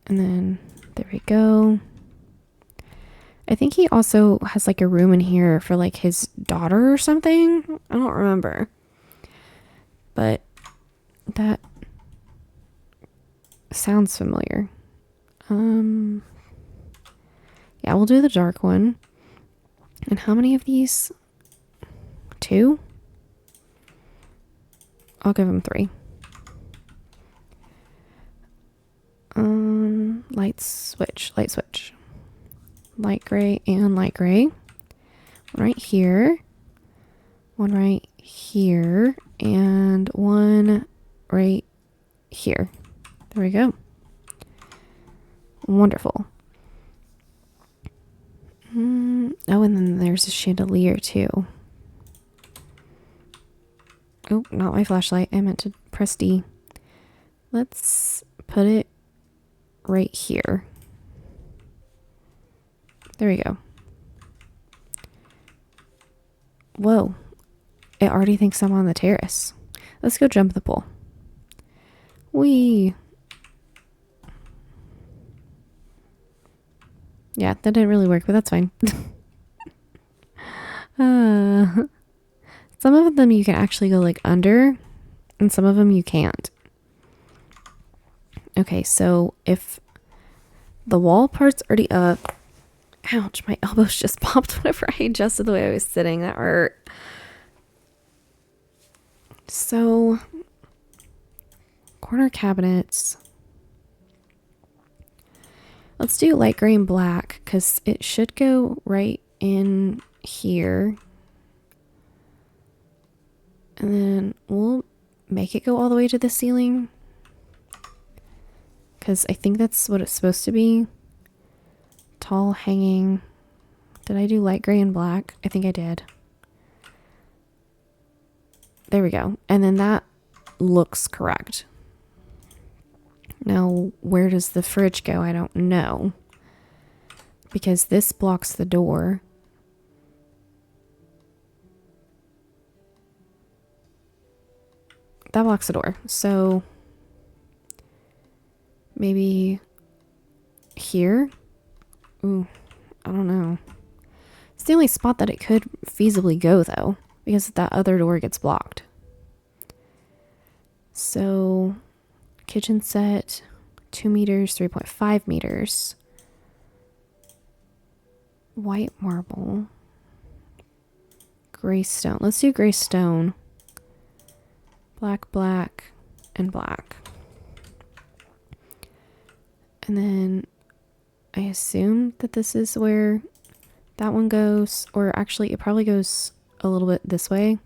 And then there we go. I think he also has like a room in here for like his daughter or something. I don't remember. But that sounds familiar. Yeah, we'll do the dark one. And how many of these? 2? I'll give him 3. Light switch. Light gray and light gray. One right here. One right here. And one right here. There we go. Wonderful. Oh, and then there's a chandelier too. Oh, not my flashlight. I meant to press D. Let's put it right here. There we go. Whoa. It already thinks I'm on the terrace. Let's go jump the pool. Whee! Yeah, that didn't really work, but that's fine. Some of them you can actually go like under, and some of them you can't. Okay, so if the wall part's already up, ouch, my elbows just popped whenever I adjusted the way I was sitting. That hurt. So, corner cabinets. Let's do light gray and black because it should go right in here. And then we'll make it go all the way to the ceiling. because I think that's what it's supposed to be. Tall hanging. Did I do light gray and black? I think I did. There we go. And then that looks correct. Now, where does the fridge go? I don't know. Because this blocks the door. That blocks the door. So maybe here? Ooh, I don't know. It's the only spot that it could feasibly go, though, because that other door gets blocked. So, kitchen set, 2 meters, 3.5 meters. White marble. Gray stone. Let's do gray stone. Black, black, and black. And then I assume that this is where that one goes, or actually it probably goes a little bit this way.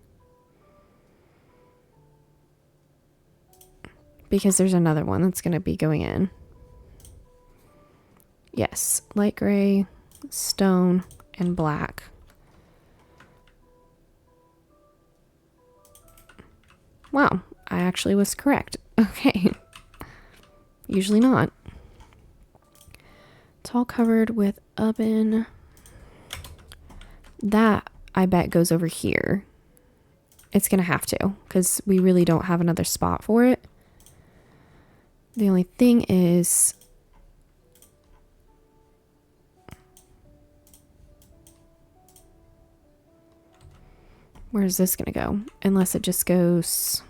Because there's another one that's going to be going in. Yes, light gray, stone, and black. Wow, I actually was correct. Okay. Usually not. Tall covered with oven. That, I bet, goes over here. It's going to have to, because we really don't have another spot for it. The only thing is, where's this going to go? Unless it just goes...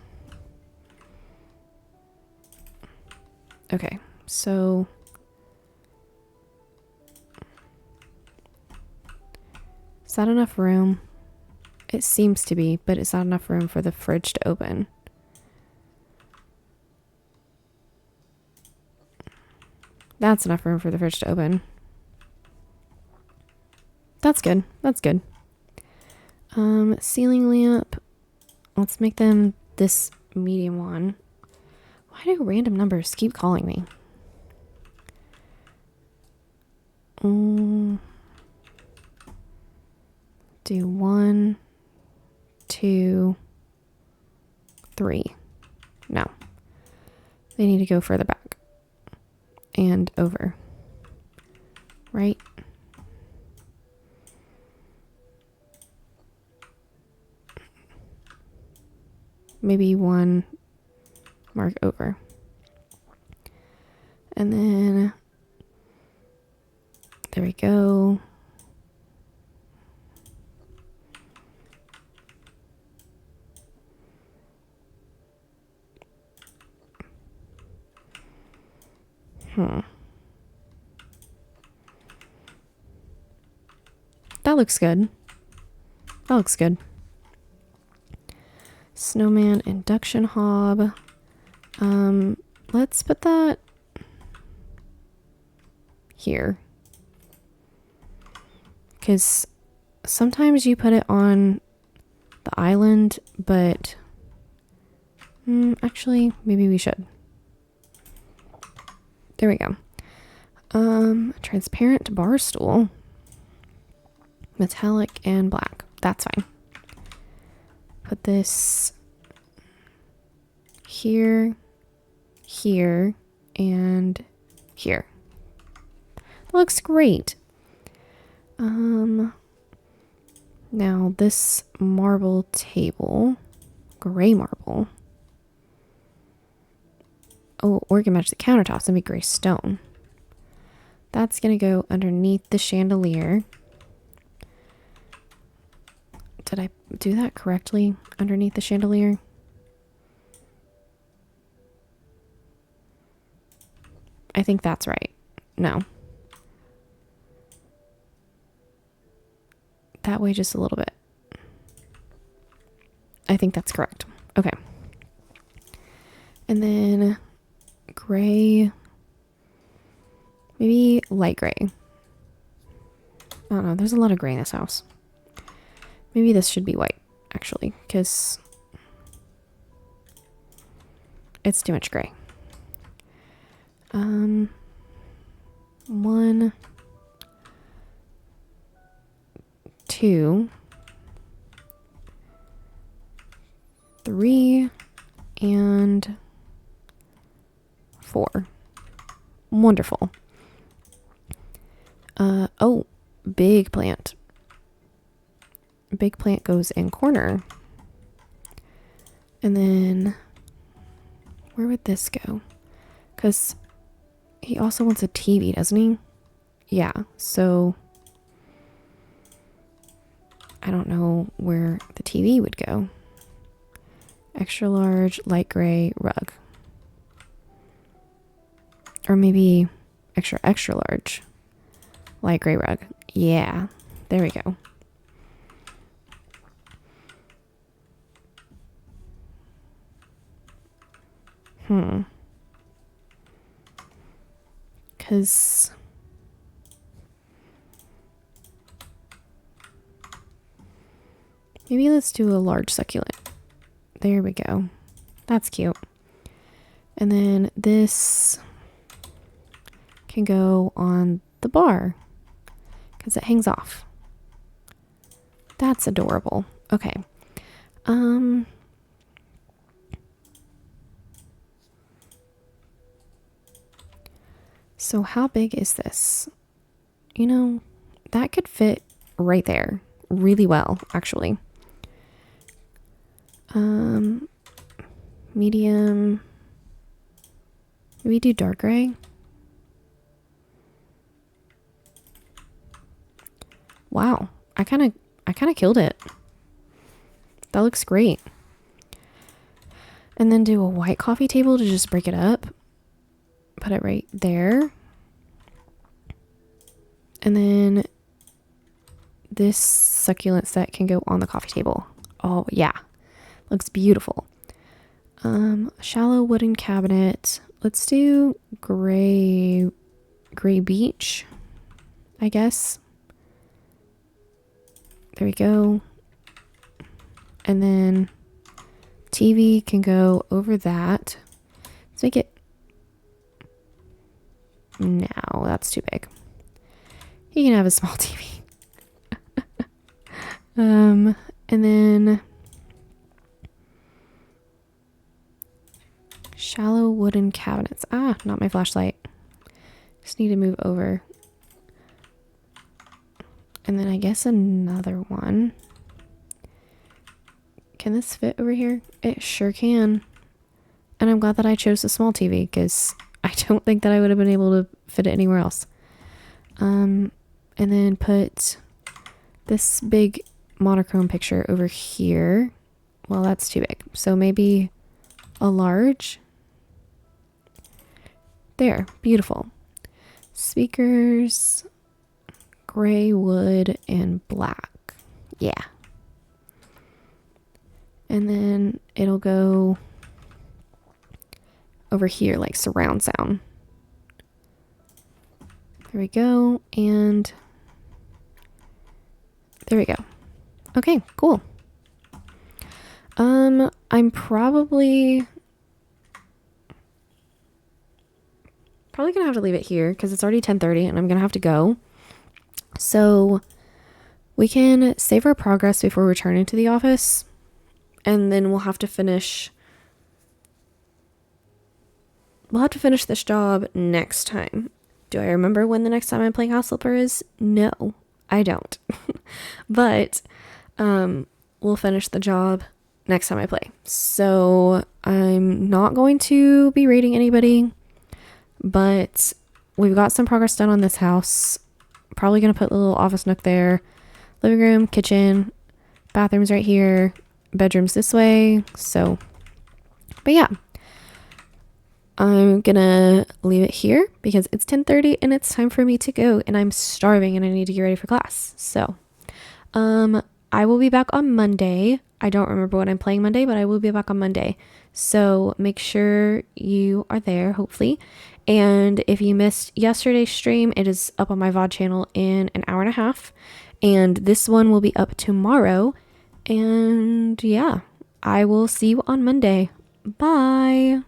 Okay, so... Is that enough room? It seems to be, but it's not enough room for the fridge to open. That's enough room for the fridge to open. That's good. That's good. Ceiling lamp. Let's make them this medium one. Why do random numbers keep calling me? Do 1, 2, 3. No. They need to go further back. And over. Right? Maybe 1 mark over. And then there we go. That looks good. That looks good. Snowman induction hob. Let's put that here. Because sometimes you put it on the island, but actually, maybe we should. There we go. Transparent bar stool. Metallic and black. That's fine. Put this here, here, and here. That looks great. Now this marble table, gray marble. Oh, or you can match the countertops and be gray stone. That's gonna go underneath the chandelier. Did I do that correctly? Underneath the chandelier? I think that's right. No. That way just a little bit. I think that's correct. Okay. And then gray. Maybe light gray. I don't know. There's a lot of gray in this house. Maybe this should be white, actually, because it's too much gray. 1, 2, 3, and 4. Wonderful. Oh, big plant. Big plant goes in corner. And then where would this go? Because he also wants a TV, doesn't he? Yeah, so I don't know where the TV would go. Extra large, light gray rug. Or maybe extra, extra large, light gray rug. Yeah, there we go. Because maybe let's do a large succulent. There we go. That's cute. And then this can go on the bar because it hangs off. That's adorable. Okay. So how big is this? You know, that could fit right there really well, actually. Medium. Maybe do dark gray. Wow, I kind of killed it. That looks great. And then do a white coffee table to just break it up. Put it right there. And then this succulent set can go on the coffee table. Oh yeah, looks beautiful. Shallow wooden cabinet. Let's do gray beach, I guess. There we go. And then TV can go over that. Let's make it. No, that's too big. You can have a small TV. And then shallow wooden cabinets. Ah, not my flashlight. Just need to move over. And then I guess another one. Can this fit over here? It sure can. And I'm glad that I chose the small TV because I don't think that I would have been able to fit it anywhere else. And then put this big monochrome picture over here. Well, that's too big. So maybe a large. There, beautiful. Speakers, gray wood and black. Yeah. And then it'll go over here like surround sound. There we go. And there we go. Okay, cool. I'm probably gonna have to leave it here because it's already 10:30 and I'm gonna have to go. So we can save our progress before returning to the office, and then we'll have to finish this job next time. Do I remember when the next time I'm playing House Flipper is? No, I don't. But we'll finish the job next time I play. So I'm not going to be rating anybody, but we've got some progress done on this house. Probably going to put a little office nook there. Living room, kitchen, bathrooms right here, bedrooms this way. So, but yeah. I'm gonna leave it here because it's 10:30 and it's time for me to go, and I'm starving and I need to get ready for class. So, I will be back on Monday. I don't remember what I'm playing Monday, but I will be back on Monday. So make sure you are there, hopefully. And if you missed yesterday's stream, it is up on my VOD channel in an hour and a half. And this one will be up tomorrow. And yeah, I will see you on Monday. Bye.